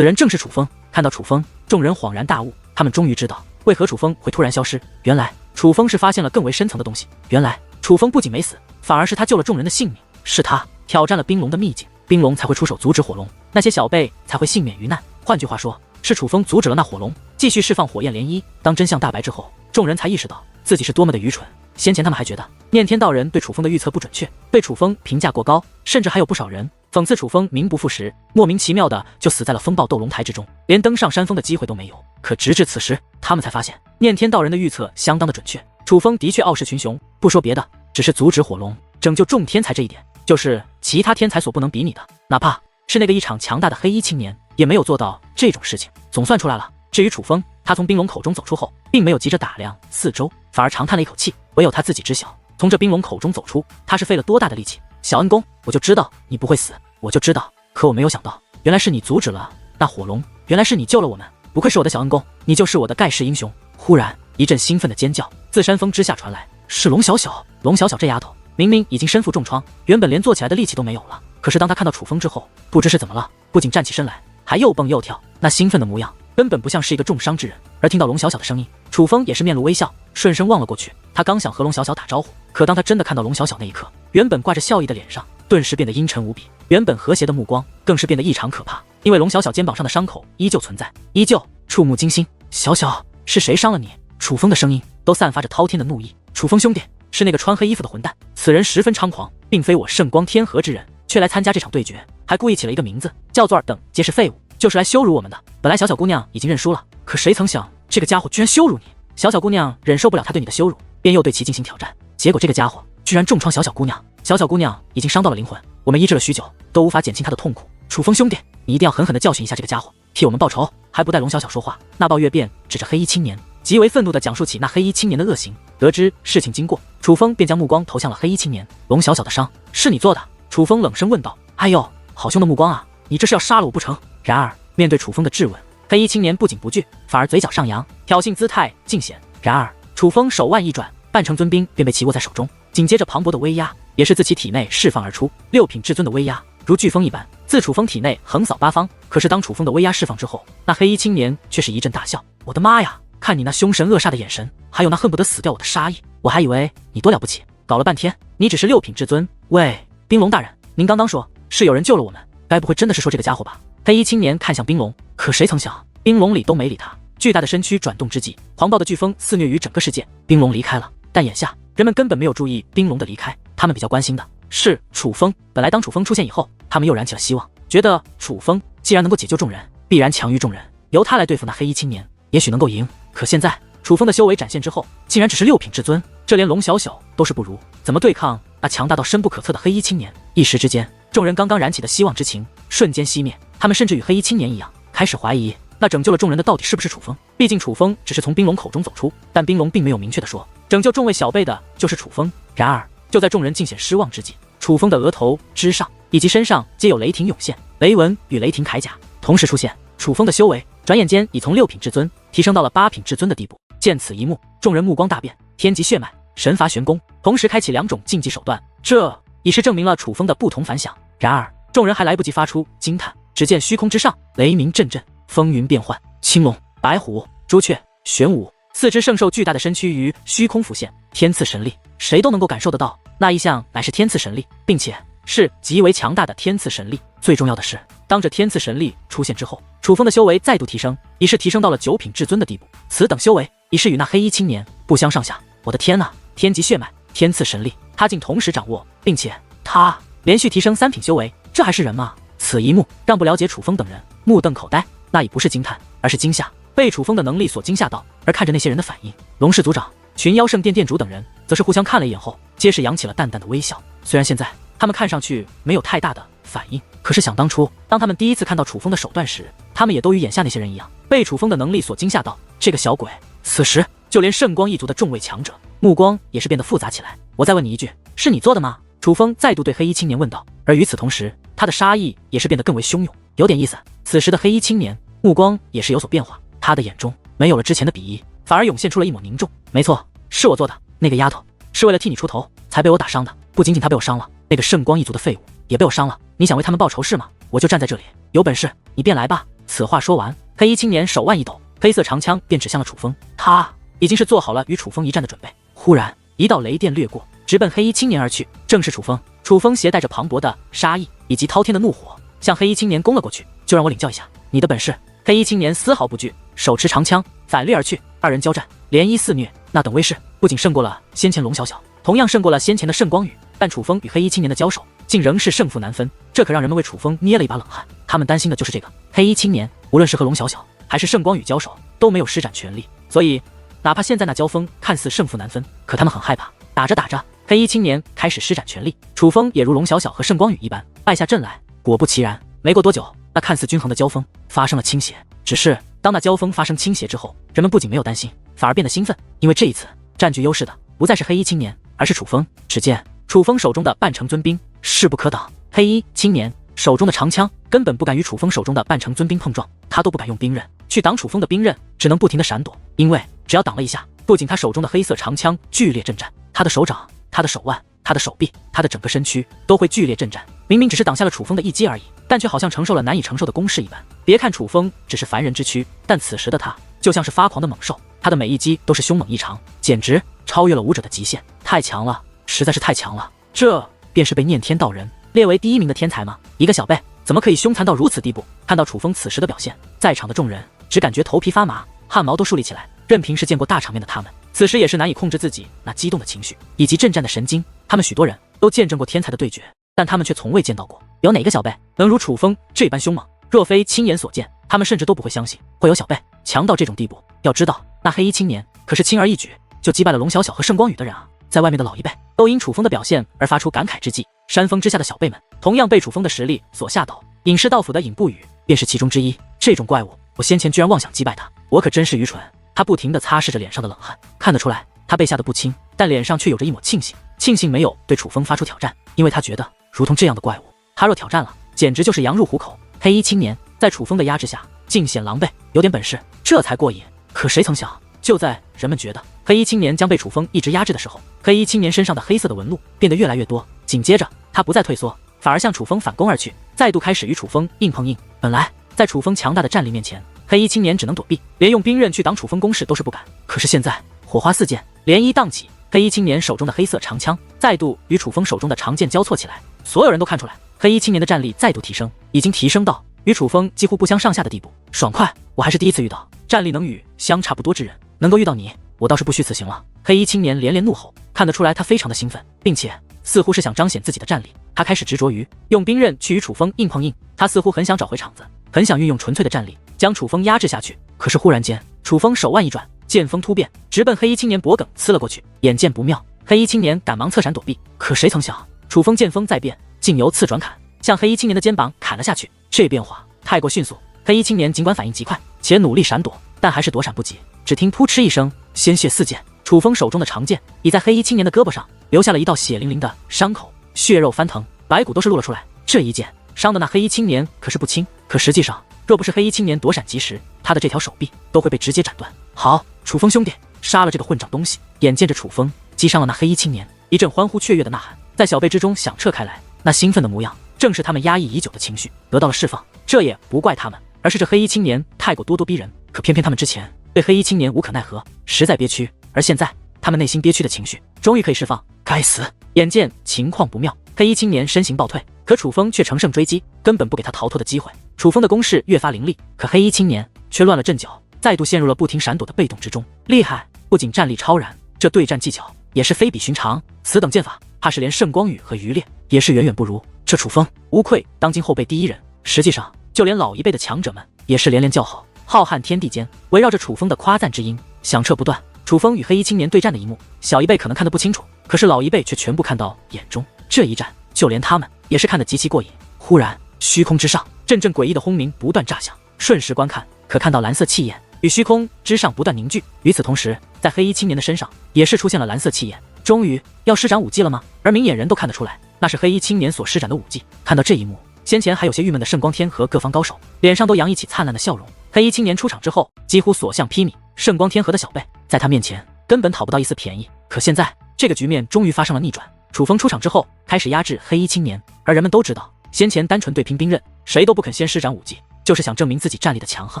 A: 人正是楚风。看到楚风，众人恍然大悟，他们终于知道为何楚风会突然消失。原来楚风是发现了更为深层的东西，原来楚风不仅没死，反而是他救了众人的性命，是他挑战了冰龙的秘境，冰龙才会出手阻止火龙，那些小辈才会幸免于难。换句话说，是楚风阻止了那火龙继续释放火焰涟漪。当真相大白之后，众人才意识到自己是多么的愚蠢。先前他们还觉得念天道人对楚风的预测不准确，对楚风评价过高，甚至还有不少人讽刺楚风名不副实，莫名其妙的就死在了风暴斗龙台之中，连登上山峰的机会都没有。可直至此时，他们才发现念天道人的预测相当的准确，楚风的确傲视群雄。不说别的，只是阻止火龙拯救众天才这一点，就是其他天才所不能比拟的。哪怕是那个一场强大的黑衣青年，也没有做到这种事情。总算出来了。至于楚风，他从冰龙口中走出后，并没有急着打量四周，反而长叹了一口气，唯有他自己知晓，从这冰龙口中走出，他是费了多大的力气。小恩公，我就知道你不会死，我就知道，可我没有想到，原来是你阻止了那火龙，原来是你救了我们，不愧是我的小恩公，你就是我的盖世英雄。忽然一阵兴奋的尖叫自山峰之下传来，是龙小小。龙小小这丫头明明已经身负重创，原本连坐起来的力气都没有了，可是当她看到楚风之后，不知是怎么了，不仅站起身来，还又蹦又跳，那兴奋的模样根本不像是一个重伤之人。而听到龙小小的声音，楚风也是面露微笑，顺声望了过去。他刚想和龙小小打招呼，可当他真的看到龙小小那一刻，原本挂着笑意的脸上顿时变得阴沉无比，原本和谐的目光更是变得异常可怕。因为龙小小肩膀上的伤口依旧存在，依旧触目惊心。小小，是谁伤了你？楚风的声音都散发着滔天的怒意。楚风兄弟，是那个穿黑衣服的混蛋，此人十分猖狂，并非我圣光天河之人，却来参加这场对决，还故意起了一个名字叫做尔等皆是废物，就是来羞辱我们的。本来小小姑娘已经认输了，可谁曾想这个家伙居然羞辱你。小小姑娘忍受不了他对你的羞辱，便又对其进行挑战，结果这个家伙居然重创小小姑娘。小小姑娘已经伤到了灵魂，我们医治了许久，都无法减轻她的痛苦。楚风兄弟，你一定要狠狠地教训一下这个家伙，替我们报仇。还不待龙小小说话，那暴月便指着黑衣青年，极为愤怒地讲述起那黑衣青年的恶行。得知事情经过，楚风便将目光投向了黑衣青年。龙小小的伤是你做的？楚风冷声问道。哎呦，好凶的目光啊，你这是要杀了我不成？然而面对楚风的质问，黑衣青年不仅不惧，反而嘴角上扬，挑衅姿态尽显。然而楚风手腕一转，半成尊兵便被其握在手中，紧接着磅礴的威压也是自其体内释放而出，六品至尊的威压如飓风一般自楚风体内横扫八方。可是当楚风的威压释放之后，那黑衣青年却是一阵大笑。我的妈呀，看你那凶神恶煞的眼神，还有那恨不得死掉我的杀意，我还以为你多了不起，搞了半天你只是六品至尊。喂，冰龙大人，您刚刚说是有人救了我们，该不会真的是说这个家伙吧？黑衣青年看向冰龙，可谁曾想冰龙理都没理他。巨大的身躯转动之际，狂暴的飓风肆虐于整个世界。冰龙离开了，但眼下人们根本没有注意冰龙的离开，他们比较关心的是楚风。本来当楚风出现以后，他们又燃起了希望，觉得楚风既然能够解救众人，必然强于众人，由他来对付那黑衣青年，也许能够赢。可现在楚风的修为展现之后，竟然只是六品至尊，这连龙小小都是不如，怎么对抗那强大到深不可测的黑衣青年？一时之间，众人刚刚燃起的希望之情瞬间熄灭，他们甚至与黑衣青年一样，开始怀疑那拯救了众人的到底是不是楚风。毕竟楚风只是从冰龙口中走出，但冰龙并没有明确的说拯救众位小辈的就是楚风。然而就在众人尽显失望之际，楚风的额头之上以及身上皆有雷霆涌现，雷纹与雷霆铠甲同时出现。楚风的修为转眼间已从六品至尊提升到了8品至尊的地步。见此一幕，众人目光大变，天极血脉、神罚玄功同时开启两种竞技手段，这已是证明了楚风的不同凡响。然而众人还来不及发出惊叹，只见虚空之上雷鸣阵阵，风云变幻，青龙、白虎、朱雀、玄武四只圣兽巨大的身躯于虚空浮现，天赐神力，谁都能够感受得到，那一项乃是天赐神力，并且是极为强大的天赐神力。最重要的是，当这天赐神力出现之后，楚风的修为再度提升，已是提升到了9品至尊的地步。此等修为已是与那黑衣青年不相上下。我的天哪，天极血脉、天赐神力，他竟同时掌握，并且他连续提升3品修为，这还是人吗？此一幕让不了解楚风等人目瞪口呆，那已不是惊叹，而是惊吓，被楚风的能力所惊吓到。而看着那些人的反应，龙氏族长、群妖圣殿殿主等人则是互相看了一眼后，皆是扬起了淡淡的微笑。虽然现在他们看上去没有太大的反应，可是想当初当他们第一次看到楚风的手段时，他们也都与眼下那些人一样，被楚风的能力所惊吓到。这个小鬼，此时就连圣光一族的众位强者目光也是变得复杂起来。我再问你一句，是你做的吗？楚风再度对黑衣青年问道。而与此同时，他的杀意也是变得更为汹涌，有点意思。此时的黑衣青年目光也是有所变化，他的眼中没有了之前的鄙夷，反而涌现出了一抹凝重。没错，是我做的，那个丫头是为了替你出头才被我打伤的，不仅仅她被我伤了，那个圣光一族的废物也被我伤了。你想为他们报仇是吗？我就站在这里，有本事你便来吧。此话说完，黑衣青年手腕一抖，黑色长枪便指向了楚风，他已经是做好了与楚风一战的准备。忽然一道雷电掠过，直奔黑衣青年而去，正是楚风。楚风携带着磅礴的杀意以及滔天的怒火，向黑衣青年攻了过去。就让我领教一下你的本事。黑衣青年丝毫不惧，手持长枪反掠而去，二人交战，连衣肆虐，那等威势不仅胜过了先前龙小小，同样胜过了先前的圣光羽。但楚风与黑衣青年的交手竟仍是胜负难分，这可让人们为楚风捏了一把冷汗。他们担心的就是这个黑衣青年，无论是和龙小小还是圣光羽交手，都没有施展全力，所以哪怕现在那交锋看似胜负难分，可他们很害怕。打着打着，黑衣青年开始施展全力，楚风也如龙小小和圣光羽一般败下阵来。果不其然，没过多久，那看似均衡的交锋发生了倾斜。只是当那交锋发生倾斜之后，人们不仅没有担心，反而变得兴奋，因为这一次占据优势的不再是黑衣青年，而是楚风。只见楚风手中的半程尊兵势不可挡，黑衣青年手中的长枪根本不敢与楚风手中的半程尊兵碰撞，他都不敢用兵刃去挡楚风的兵刃，只能不停的闪躲，因为只要挡了一下，不仅他手中的黑色长枪剧烈震颤，他的手掌、他的手腕、他的手臂、他的整个身躯都会剧烈震颤。明明只是挡下了楚风的一击而已，但却好像承受了难以承受的攻势一般。别看楚风只是凡人之躯，但此时的他就像是发狂的猛兽，他的每一击都是凶猛异常，简直超越了武者的极限，太强了，实在是太强了。这便是被念天道人列为第1名的天才吗？一个小辈怎么可以凶残到如此地步？看到楚风此时的表现，在场的众人只感觉头皮发麻，汗毛都竖立起来。任凭是见过大场面的他们，此时也是难以控制自己那激动的情绪以及震颤的神经。他们许多人都见证过天才的对决，但他们却从未见到过有哪个小辈能如楚风这般凶猛。若非亲眼所见，他们甚至都不会相信会有小辈强到这种地步。要知道，那黑衣青年可是轻而易举就击败了龙小小和圣光羽的人啊！在外面的老一辈都因楚风的表现而发出感慨之际，山峰之下的小辈们同样被楚风的实力所吓倒。隐士道府的尹不语便是其中之一。这种怪物，我先前居然妄想击败他，我可真是愚蠢。他不停地擦拭着脸上的冷汗，看得出来他被吓得不轻，但脸上却有着一抹庆幸，庆幸没有对楚风发出挑战，因为他觉得如同这样的怪物，他若挑战了，简直就是羊入虎口。黑衣青年在楚风的压制下尽显狼狈，有点本事这才过瘾。可谁曾想，就在人们觉得黑衣青年将被楚风一直压制的时候，黑衣青年身上的黑色的纹路变得越来越多，紧接着他不再退缩，反而向楚风反攻而去，再度开始与楚风硬碰硬。本来在楚风强大的战力面前，黑衣青年只能躲避，连用兵刃去挡楚风攻势都是不敢。可是现在火花四溅，涟漪荡起，黑衣青年手中的黑色长枪再度与楚风手中的长剑交错起来。所有人都看出来，黑衣青年的战力再度提升，已经提升到与楚风几乎不相上下的地步。爽快，我还是第一次遇到战力能与相差不多之人，能够遇到你，我倒是不虚此行了。黑衣青年连连怒吼，看得出来他非常的兴奋，并且似乎是想彰显自己的战力。他开始执着于用兵刃去与楚风硬碰硬，他似乎很想找回场子，很想运用纯粹的战力将楚风压制下去。可是忽然间，楚风手腕一转，剑锋突变，直奔黑衣青年脖颈刺了过去。眼见不妙，黑衣青年赶忙侧闪躲避，可谁曾想，楚风剑锋再变，竟由刺转砍，向黑衣青年的肩膀砍了下去。这变化太过迅速，黑衣青年尽管反应极快且努力闪躲，但还是躲闪不及。只听扑哧一声，鲜血四溅，楚风手中的长剑已在黑衣青年的胳膊上留下了一道血淋淋的伤口，血肉翻腾，白骨都是露了出来。这一剑伤的那黑衣青年可是不轻，可实际上若不是黑衣青年躲闪及时，他的这条手臂都会被直接斩断。好，楚风兄弟，杀了这个混账东西！眼见着楚风击伤了那黑衣青年，一阵欢呼雀跃的呐喊在小辈之中响彻开来，那兴奋的模样正是他们压抑已久的情绪得到了释放。这也不怪他们，而是这黑衣青年太过咄咄逼人，可偏偏他们之前对黑衣青年无可奈何，实在憋屈，而现在他们内心憋屈的情绪终于可以释放。该死！眼见情况不妙，黑衣青年身形暴退，可楚风却乘胜追击，根本不给他逃脱的机会。楚风的攻势越发凌厉，可黑衣青年却乱了阵脚，再度陷入了不停闪躲的被动之中。厉害，不仅战力超然，这对战技巧也是非比寻常。此等剑法，怕是连圣光羽和余烈也是远远不如。这楚风无愧当今后辈第一人，实际上就连老一辈的强者们也是连连叫好。浩瀚天地间，围绕着楚风的夸赞之音响彻不断。楚风与黑衣青年对战的一幕，小一辈可能看得不清楚，可是老一辈却全部看到眼中。这一战，就连他们也是看得极其过瘾。忽然，虚空之上，阵阵诡异的轰鸣不断炸响。瞬时观看，可看到蓝色气焰与虚空之上不断凝聚。与此同时，在黑衣青年的身上也是出现了蓝色气焰。终于要施展武技了吗？而明眼人都看得出来，那是黑衣青年所施展的武技。看到这一幕，先前还有些郁闷的圣光天和各方高手脸上都洋溢起灿烂的笑容。黑衣青年出场之后，几乎所向披靡，圣光天和的小辈在他面前根本讨不到一丝便宜。可现在这个局面终于发生了逆转，楚风出场之后开始压制黑衣青年，而人们都知道，先前单纯对拼兵刃，谁都不肯先施展武技，就是想证明自己战力的强横。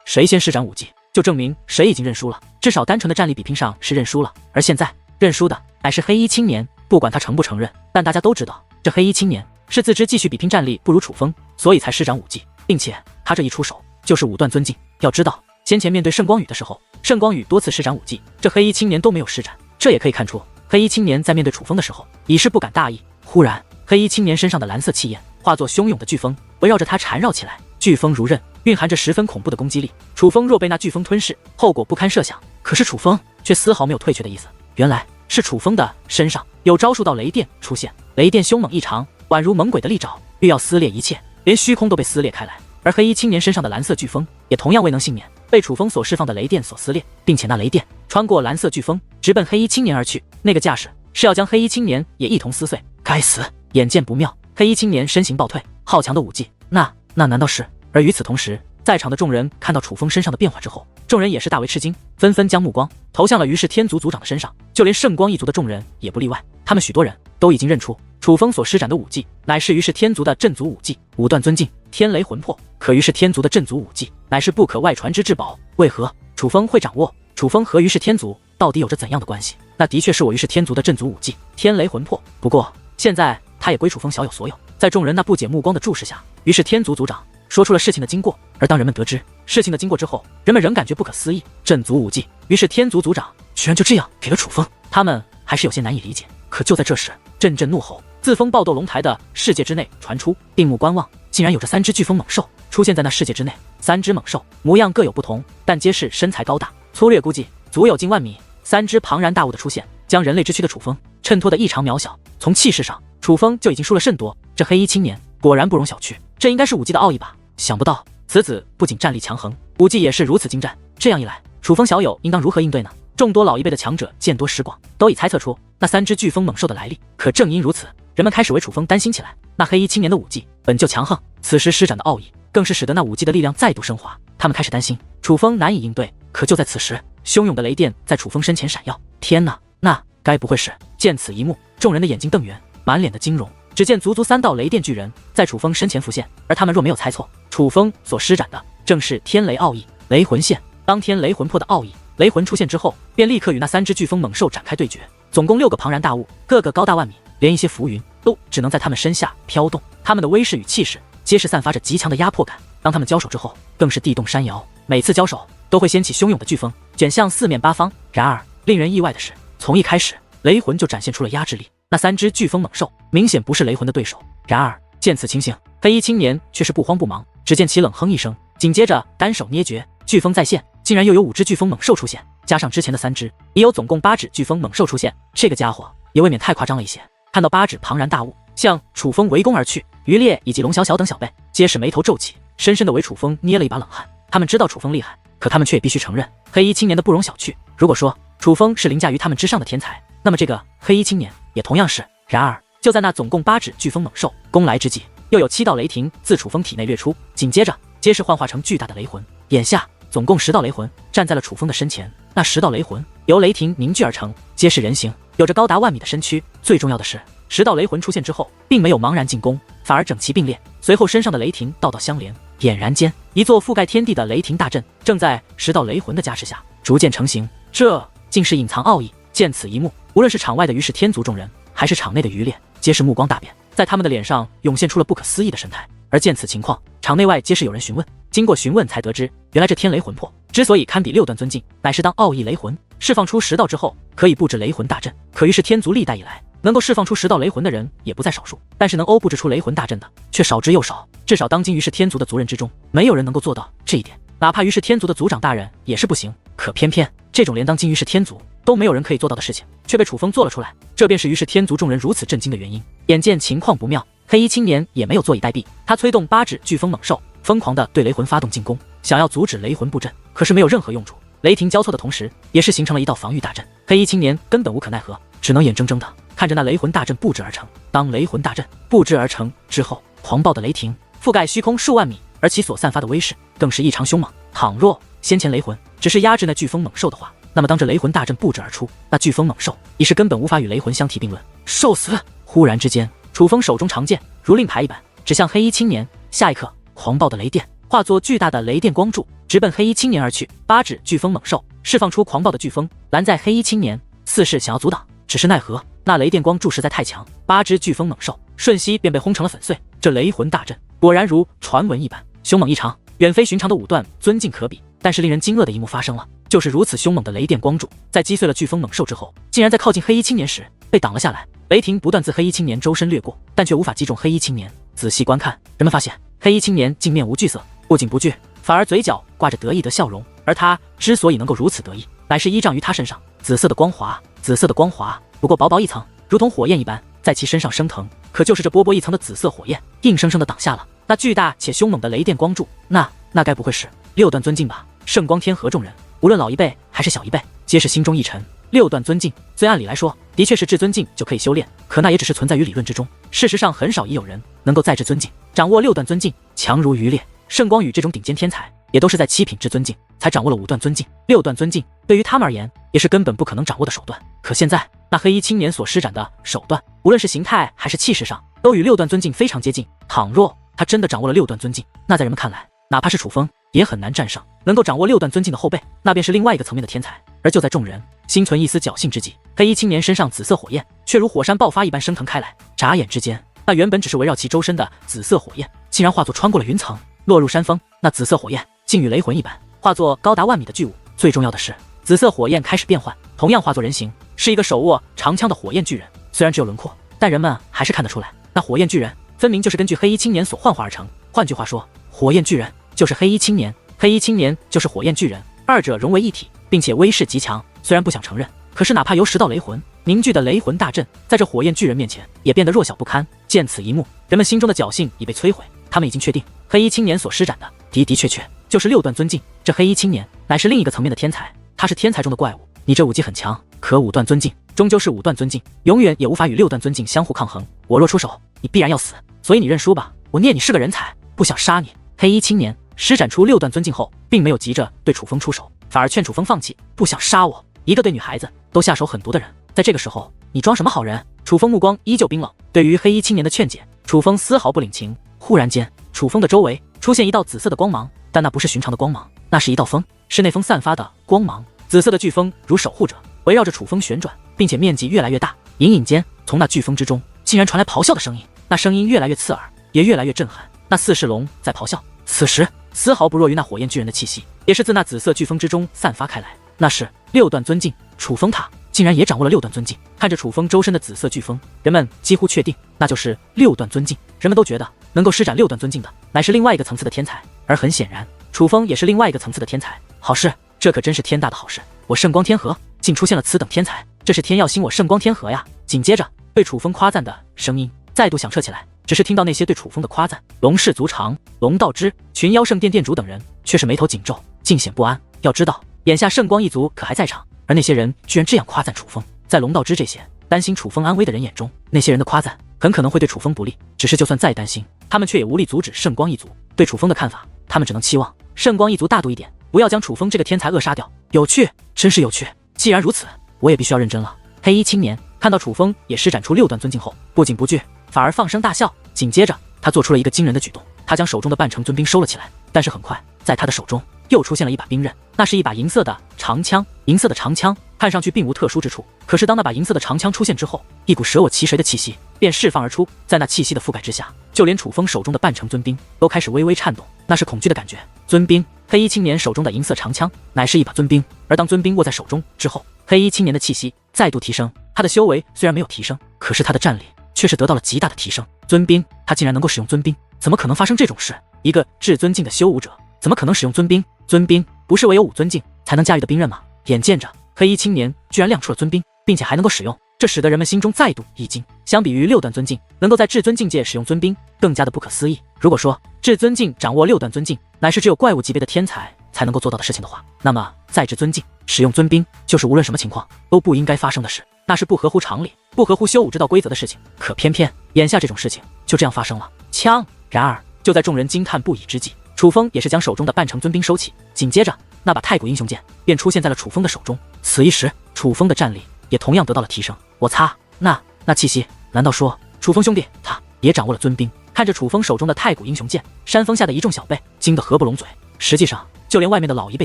A: 谁先施展武技，就证明谁已经认输了，至少单纯的战力比拼上是认输了。而现在认输的乃是黑衣青年，不管他承不承认，但大家都知道，这黑衣青年是自知继续比拼战力不如楚风，所以才施展武技，并且他这一出手就是武断尊敬。要知道，先前面对圣光羽的时候，圣光羽多次施展武技，这黑衣青年都没有施展。这也可以看出，黑衣青年在面对楚风的时候已是不敢大意。忽然，黑衣青年身上的蓝色气焰化作汹涌的飓风，围绕着他缠绕起来。飓风如刃，蕴含着十分恐怖的攻击力。楚风若被那飓风吞噬，后果不堪设想。可是楚风却丝毫没有退却的意思，原来是楚风的身上有招数道雷电出现，雷电凶猛异常，宛如猛鬼的利爪，欲要撕裂一切，连虚空都被撕裂开来。而黑衣青年身上的蓝色飓风也同样未能幸免，被楚风所释放的雷电所撕裂，并且那雷电穿过蓝色飓风，直奔黑衣青年而去。那个架势是要将黑衣青年也一同撕碎。该死！眼见不妙，黑衣青年身形暴退，好强的武技，那难道是？而与此同时，在场的众人看到楚风身上的变化之后，众人也是大为吃惊，纷纷将目光投向了于是天族族长的身上，就连圣光一族的众人也不例外。他们许多人都已经认出楚风所施展的武技乃是于是天族的镇族武技，武断尊敬，天雷魂魄。可于是天族的镇族武技乃是不可外传之至宝，为何楚风会掌握？楚风和于是天族到底有着怎样的关系？那的确是我于是天族的镇族武技天雷魂魄。不过现在他也归楚风小有所有。在众人那不解目光的注视下，于是天族族长说出了事情的经过。而当人们得知事情的经过之后，人们仍感觉不可思议，镇族武技于是天族族长居然就这样给了楚风，他们还是有些难以理解。可就在这时，阵阵怒吼自风暴斗龙台的世界之内传出，定目观望，竟然有着3只飓风猛兽出现在那世界之内。3只猛兽模样各有不同，但皆是身材高大，粗略估计足有近万米。3只庞然大物的出现，将人类之躯的楚风衬托得异常渺小。从气势上，楚风就已经输了甚多。这黑衣青年果然不容小觑，这应该是武技的奥义吧？想不到此子不仅战力强横，武技也是如此精湛。这样一来，楚风小友应当如何应对呢？众多老一辈的强者见多识广，都已猜测出那3只飓风猛兽的来历。可正因如此，人们开始为楚风担心起来。那黑衣青年的武技本就强横，此时施展的奥义更是使得那武技的力量再度升华。他们开始担心楚风难以应对。可就在此时，汹涌的雷电在楚风身前闪耀。天哪，那该不会是……见此一幕，众人的眼睛瞪圆，满脸的惊容。只见足足3道雷电巨人在楚风身前浮现，而他们若没有猜错，楚风所施展的正是天雷奥义雷魂线。当天雷魂魄的奥义雷魂出现之后，便立刻与那3只飓风猛兽展开对决。总共6个庞然大物，个个高大万米，连一些浮云都只能在他们身下飘动。他们的威势与气势皆是散发着极强的压迫感。当他们交手之后，更是地动山摇，每次交手都会掀起汹涌的飓风，卷向四面八方。然而令人意外的是，从一开始雷魂就展现出了压制力。那3只飓风猛兽明显不是雷魂的对手。然而见此情形，黑衣青年却是不慌不忙。只见其冷哼一声，紧接着单手捏诀，飓风再现，竟然又有5只飓风猛兽出现，加上之前的3只，已有总共8只飓风猛兽出现。这个家伙也未免太夸张了一些。看到8只庞然大物向楚风围攻而去，于烈以及龙小小等小辈皆是眉头皱起，深深的为楚风捏了一把冷汗。他们知道楚风厉害，可他们却也必须承认黑衣青年的不容小觑。如果说楚风是凌驾于他们之上的天才，那么这个黑衣青年也同样是。然而就在那总共8只飓风猛兽攻来之际，又有7道雷霆自楚风体内掠出，紧接着皆是幻化成巨大的雷魂。眼下总共10道雷魂站在了楚风的身前，那10道雷魂由雷霆凝聚而成，皆是人形，有着高达万米的身躯。最重要的是，10道雷魂出现之后，并没有茫然进攻，反而整齐并列，随后身上的雷霆道道相连。俨然间，一座覆盖天地的雷霆大阵正在10道雷魂的加持下逐渐成型。这竟是隐藏奥义。见此一幕，无论是场外的于是天族众人，还是场内的于烈，皆是目光大变，在他们的脸上涌现出了不可思议的神态。而见此情况，场内外皆是有人询问。经过询问才得知，原来这天雷魂魄之所以堪比6段尊境，乃是当奥义雷魂释放出10道之后，可以布置雷魂大阵。可于是天族历代以来，能够释放出10道雷魂的人也不在少数，但是能布置出雷魂大阵的却少之又少。至少当今于是天族的族人之中，没有人能够做到这一点，哪怕于是天族的族长大人也是不行。可偏偏这种连当今于是天族都没有人可以做到的事情，却被楚风做了出来，这便是于是天族众人如此震惊的原因。眼见情况不妙，黑衣青年也没有坐以待毙，他催动8只飓风猛兽，疯狂地对雷魂发动进攻，想要阻止雷魂布阵，可是没有任何用处。雷霆交错的同时，也是形成了一道防御大阵。黑衣青年根本无可奈何，只能眼睁睁地看着那雷魂大阵布置而成。当雷魂大阵布置而成之后，狂暴的雷霆覆盖虚空数万米，而其所散发的威势更是异常凶猛。倘若先前雷魂只是压制那飓风猛兽的话，那么当这雷魂大阵布置而出，那飓风猛兽已是根本无法与雷魂相提并论，受死！忽然之间，楚风手中长剑如令牌一般指向黑衣青年，下一刻，狂暴的雷电化作巨大的雷电光柱，直奔黑衣青年而去。8只飓风猛兽释放出狂暴的飓风，拦在黑衣青年，似是想要阻挡，只是奈何那雷电光柱实在太强，8只飓风猛兽瞬息便被轰成了粉碎。这雷魂大阵果然如传闻一般，凶猛异常，远非寻常的武断尊敬可比。但是令人惊愕的一幕发生了，就是如此凶猛的雷电光柱，在击碎了飓风猛兽之后，竟然在靠近黑衣青年时被挡了下来。雷霆不断自黑衣青年周身掠过，但却无法击中黑衣青年。仔细观看，人们发现黑衣青年竟面无惧色，不仅不惧，反而嘴角挂着得意的笑容。而他之所以能够如此得意，乃是依仗于他身上紫色的光华。紫色的光华不过薄薄一层，如同火焰一般在其身上升腾，可就是这薄薄一层的紫色火焰，硬生生的挡下了那巨大且凶猛的雷电光柱。那该不会是六段尊境吧？圣光天河众人，无论老一辈还是小一辈，皆是心中一沉。六段尊境，虽按理来说的确是至尊境就可以修炼，可那也只是存在于理论之中。事实上，很少已有人能够在至尊境掌握六段尊境，强如余烈、圣光宇这种顶尖天才，也都是在7品至尊境才掌握了5段尊境。6段尊境对于他们而言，也是根本不可能掌握的手段。可现在那黑衣青年所施展的手段，无论是形态还是气势上，都与6段尊境非常接近。倘若他真的掌握了6段尊境，那在人们看来，哪怕是楚风也很难战胜能够掌握6段尊境的后辈，那便是另外一个层面的天才。而就在众人心存一丝侥幸之际，黑衣青年身上紫色火焰却如火山爆发一般升腾开来，眨眼之间，那原本只是围绕其周身的紫色火焰，竟然化作穿过了云层，落入山峰。那紫色火焰竟与雷魂一般，化作高达万米的巨物。最重要的是，紫色火焰开始变换，同样化作人形，是一个手握长枪的火焰巨人。虽然只有轮廓，但人们还是看得出来，那火焰巨人分明就是根据黑衣青年所幻化而成。换句话说，火焰巨人就是黑衣青年，黑衣青年就是火焰巨人，二者融为一体，并且威势极强。虽然不想承认，可是哪怕由10道雷魂凝聚的雷魂大阵，在这火焰巨人面前也变得弱小不堪。见此一幕，人们心中的侥幸已被摧毁，他们已经确定黑衣青年所施展的的确就是6段尊境。这黑衣青年乃是另一个层面的天才，他是天才中的怪物。你这武技很强，可5段尊境终究是5段尊境，永远也无法与6段尊境相互抗衡。我若出手，你必然要死，所以你认输吧，我念你是个人才，不想杀你。黑衣青年施展出6段尊境后，并没有急着对楚风出手，反而劝楚风放弃。不想杀我，一个对女孩子都下手狠毒的人，在这个时候你装什么好人？楚风目光依旧冰冷，对于黑衣青年的劝解，楚风丝毫不领情。忽然间，楚风的周围出现一道紫色的光芒，但那不是寻常的光芒，那是一道风，是那风散发的光芒。紫色的飓风如守护者，围绕着楚风旋转，并且面积越来越大。隐隐间，从那飓风之中竟然传来咆哮的声音，那声音越来越刺耳，也越来越震撼。那四世龙在咆哮，此时丝毫不弱于那火焰巨人的气息，也是自那紫色飓风之中散发开来。那是6段尊境，楚风他竟然也掌握了6段尊境。看着楚风周身的紫色飓风，人们几乎确定那就是6段尊境。人们都觉得能够施展6段尊境的，乃是另外一个层次的天才。而很显然，楚风也是另外一个层次的天才。好事，这可真是天大的好事！我圣光天河竟出现了此等天才，这是天要兴我圣光天河呀！紧接着，被楚风夸赞的声音再度响彻起来。只是听到那些对楚风的夸赞，龙氏族长、龙道之、群妖圣殿殿主等人却是眉头紧皱，尽显不安。要知道，眼下圣光一族可还在场，而那些人居然这样夸赞楚风。在龙道之这些担心楚风安危的人眼中，那些人的夸赞很可能会对楚风不利。只是就算再担心，他们却也无力阻止圣光一族对楚风的看法。他们只能期望圣光一族大度一点，不要将楚风这个天才扼杀掉。有趣，真是有趣。既然如此，我也必须要认真了。黑衣青年看到楚风也施展出6段尊境后，不仅不惧，反而放声大笑。紧接着，他做出了一个惊人的举动，他将手中的半程尊兵收了起来。但是很快，在他的手中又出现了一把兵刃，那是一把银色的长枪。银色的长枪看上去并无特殊之处，可是当那把银色的长枪出现之后，一股舍我其谁的气息便释放而出。在那气息的覆盖之下，就连楚风手中的半程尊兵都开始微微颤动，那是恐惧的感觉。尊兵，黑衣青年手中的银色长枪乃是一把尊兵，而当尊兵握在手中之后，黑衣青年的气息再度提升。他的修为虽然没有提升，可是他的战力却是得到了极大的提升。尊兵，他竟然能够使用尊兵，怎么可能发生这种事？一个至尊境的修武者怎么可能使用尊兵？尊兵不是唯有5尊境才能驾驭的兵刃吗？眼见着黑衣青年居然亮出了尊兵，并且还能够使用，这使得人们心中再度一惊。相比于6段尊境，能够在至尊境界使用尊兵更加的不可思议。如果说至尊境掌握6段尊境乃是只有怪物级别的天才才能够做到的事情的话，那么在至尊境使用尊兵就是无论什么情况都不应该发生的事，那是不合乎常理、不合乎修武之道规则的事情。可偏偏眼下这种事情就这样发生了。枪！然而就在众人惊叹不已之际，楚风也是将手中的半程尊兵收起，紧接着那把太古英雄剑便出现在了楚风的手中。此一时，楚风的战力也同样得到了提升。我擦，那气息，难道说楚风兄弟他也掌握了尊兵？看着楚风手中的太古英雄剑，山峰下的一众小辈惊得合不拢嘴。实际上，就连外面的老一辈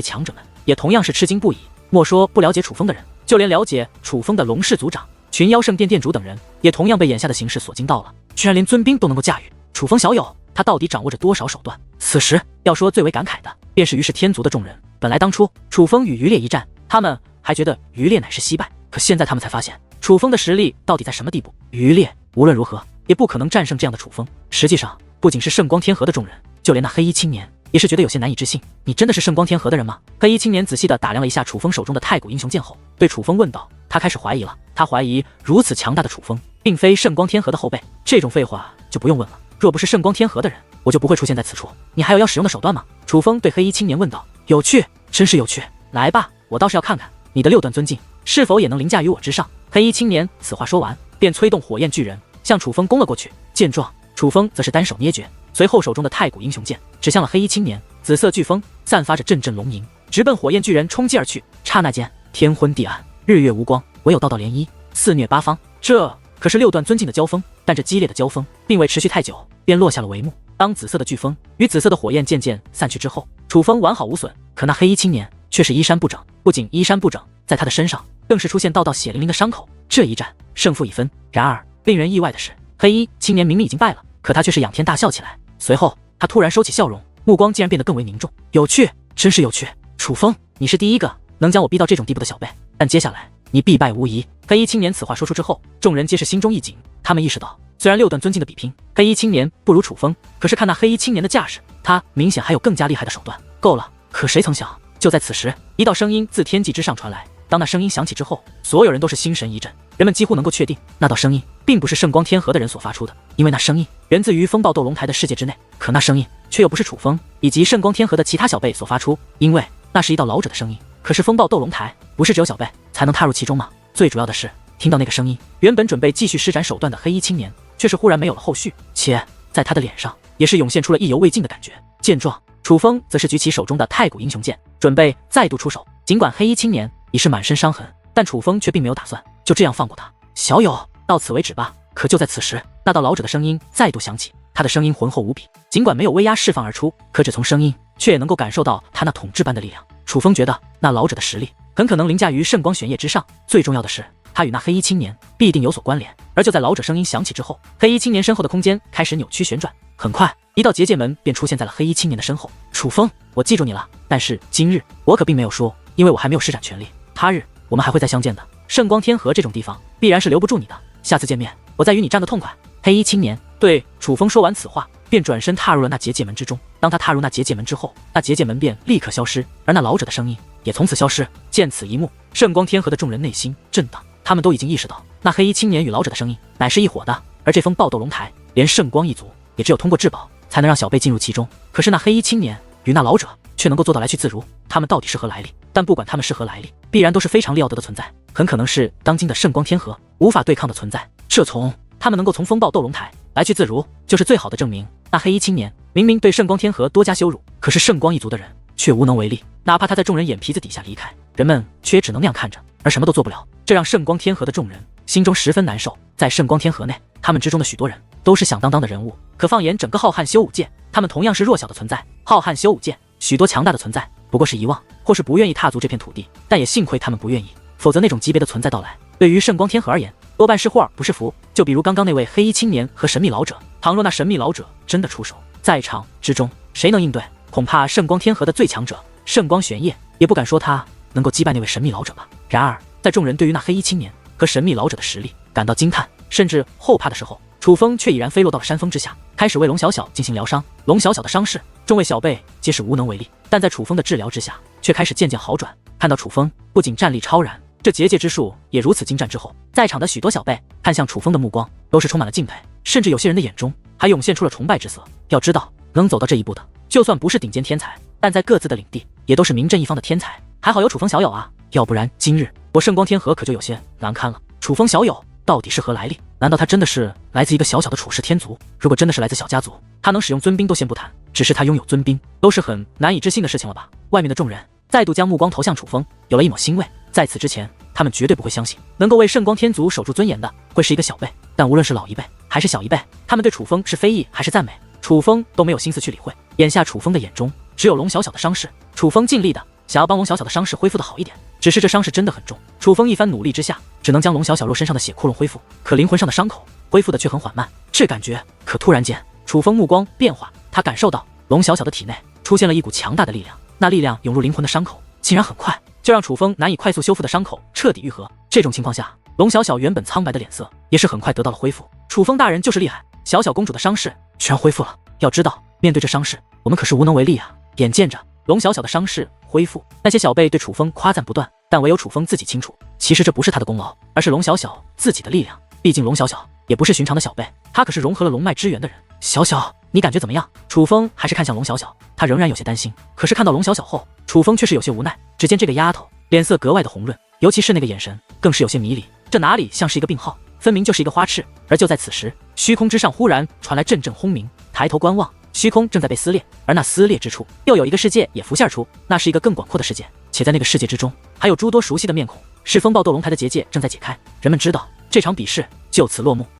A: 强者们也同样是吃惊不已。莫说不了解楚风的人，就连了解楚风的龙氏族长、群妖圣殿殿主等人，也同样被眼下的形势所惊到了。居然连尊兵都能够驾驭，楚风小友他到底掌握着多少手段？此时要说最为感慨的，便是于是天族的众人。本来当初楚风与余烈一战，他们还觉得余烈乃是惜败，可现在他们才发现楚风的实力到底在什么地步。余烈无论如何也不可能战胜这样的楚风。实际上，不仅是圣光天河的众人，就连那黑衣青年也是觉得有些难以置信。你真的是圣光天河的人吗？黑衣青年仔细地打量了一下楚风手中的太古英雄剑后，对楚风问道。他开始怀疑了，他怀疑如此强大的楚风并非圣光天河的后辈。这种废话就不用问了，若不是圣光天河的人，我就不会出现在此处。你还有要使用的手段吗？楚风对黑衣青年问道。有趣，真是有趣。来吧，我倒是要看看你的6段尊境是否也能凌驾于我之上。黑衣青年此话说完，便催动火焰巨人向楚风攻了过去。见状，楚风则是单手捏诀，随后手中的太古英雄剑指向了黑衣青年。紫色飓风散发着阵阵龙吟，直奔火焰巨人冲击而去。刹那间，天昏地暗，日月无光，唯有道道涟漪肆虐八方。这可是6段尊境的交锋，但这激烈的交锋并未持续太久，便落下了帷幕。当紫色的飓风与紫色的火焰渐渐散去之后，楚风完好无损，可那黑衣青年却是衣衫不整，不仅衣衫不整，在他的身上更是出现道道血淋淋的伤口。这一战胜负已分。然而令人意外的是，黑衣青年明明已经败了，可他却是仰天大笑起来。随后他突然收起笑容，目光竟然变得更为凝重。有趣，真是有趣。楚风，你是第一个能将我逼到这种地步的小辈，但接下来你必败无疑。黑衣青年此话说出之后，众人皆是心中一紧。他们意识到，虽然6段尊境的比拼，黑衣青年不如楚风，可是看那黑衣青年的架势，他明显还有更加厉害的手段。够了！可谁曾想，就在此时，一道声音自天际之上传来。当那声音响起之后，所有人都是心神一震，人们几乎能够确定，那道声音并不是圣光天河的人所发出的，因为那声音源自于风暴斗龙台的世界之内。可那声音却又不是楚风以及圣光天河的其他小辈所发出，因为那是一道老者的声音。可是风暴斗龙台不是只有小辈才能踏入其中吗？最主要的是，听到那个声音，原本准备继续施展手段的黑衣青年却是忽然没有了后续，且在他的脸上也是涌现出了意犹未尽的感觉。见状，楚风则是举起手中的太古英雄剑，准备再度出手。尽管黑衣青年已是满身伤痕，但楚风却并没有打算就这样放过他。小友，到此为止吧。可就在此时，那道老者的声音再度响起，他的声音浑厚无比，尽管没有威压释放而出，可只从声音却也能够感受到他那统治般的力量。楚风觉得那老者的实力很可能凌驾于圣光玄烨之上，最重要的是，他与那黑衣青年必定有所关联。而就在老者声音响起之后，黑衣青年身后的空间开始扭曲旋转，很快一道结界门便出现在了黑衣青年的身后。楚风，我记住你了，但是今日我可并没有说，因为我还没有施展全力，他日我们还会再相见的。圣光天河这种地方必然是留不住你的，下次见面我再与你战个痛快。黑衣青年对楚风说完此话，便转身踏入了那结界门之中。当他踏入那结界门之后，那结界门便立刻消失，而那老者的声音也从此消失。见此一幕，圣光天河的众人内心震荡，他们都已经意识到，那黑衣青年与老者的声音乃是一伙的，而这风暴斗龙台连圣光一族也只有通过至宝才能让小辈进入其中。可是那黑衣青年与那老者却能够做到来去自如，他们到底是何来历？但不管他们是何来历，必然都是非常了得的存在，很可能是当今的圣光天河无法对抗的存在。这从他们能够从风暴斗龙台来去自如，就是最好的证明。那黑衣青年明明对圣光天河多加羞辱，可是圣光一族的人却无能为力，哪怕他在众人眼皮子底下离开，人们却也只能那样看着，而什么都做不了。这让圣光天河的众人心中十分难受。在圣光天河内，他们之中的许多人都是响当当的人物，可放眼整个浩瀚修武界，他们同样是弱小的存在。浩瀚修武界许多强大的存在不过是遗忘或是不愿意踏足这片土地，但也幸亏他们不愿意，否则那种级别的存在到来，对于圣光天河而言，多半是祸而不是福。就比如刚刚那位黑衣青年和神秘老者，倘若那神秘老者真的出手，在场之中谁能应对？恐怕圣光天河的最强者圣光玄烨也不敢说他能够击败那位神秘老者吧。然而在众人对于那黑衣青年和神秘老者的实力感到惊叹甚至后怕的时候，楚风却已然飞落到了山峰之下，开始为龙小小进行疗伤。龙小小的伤势，众位小辈皆是无能为力，但在楚风的治疗之下，却开始渐渐好转。看到楚风不仅战力超然，这结界之术也如此精湛之后，在场的许多小辈看向楚风的目光都是充满了敬佩，甚至有些人的眼中还涌现出了崇拜之色。要知道，能走到这一步的，就算不是顶尖天才，但在各自的领地也都是名震一方的天才。还好有楚风小友啊，要不然今日我圣光天河可就有些难堪了。楚风小友到底是何来历？难道他真的是来自一个小小的楚氏天族？如果真的是来自小家族，他能使用尊兵都先不谈，只是他拥有尊兵都是很难以置信的事情了吧？外面的众人再度将目光投向楚风，有了一抹欣慰。在此之前，他们绝对不会相信能够为圣光天族守住尊严的会是一个小辈。但无论是老一辈还是小一辈，他们对楚风是非议还是赞美，楚风都没有心思去理会。眼下楚风的眼中只有龙小小的伤势，楚风尽力的想要帮龙小小的伤势恢复的好一点，只是这伤势真的很重，楚风一番努力之下，只能将龙小小肉身上的血窟窿恢复，可灵魂上的伤口恢复的却很缓慢。这感觉，可突然间，楚风目光变化，他感受到龙小小的体内出现了一股强大的力量，那力量涌入灵魂的伤口，竟然很快就让楚风难以快速修复的伤口彻底愈合。这种情况下，龙小小原本苍白的脸色也是很快得到了恢复。楚风大人就是厉害，小小公主的伤势居然恢复了。要知道，面对这伤势，我们可是无能为力啊。眼见着龙小小的伤势恢复，那些小辈对楚风夸赞不断，但唯有楚风自己清楚，其实这不是他的功劳，而是龙小小自己的力量。毕竟龙小小也不是寻常的小辈，他可是融合了龙脉之源的人。小小，你感觉怎么样？楚风还是看向龙小小，他仍然有些担心。可是看到龙小小后，楚风却是有些无奈。只见这个丫头脸色格外的红润，尤其是那个眼神，更是有些迷离。这哪里像是一个病号，分明就是一个花痴。而就在此时，虚空之上忽然传来阵阵轰鸣，抬头观望，虚空正在被撕裂，而那撕裂之处，又有一个世界也浮现而出，那是一个更广阔的世界，且在那个世界之中，还有诸多熟悉的面孔。是风暴斗龙台的结界正在解开，人们知道这场比试就此落幕。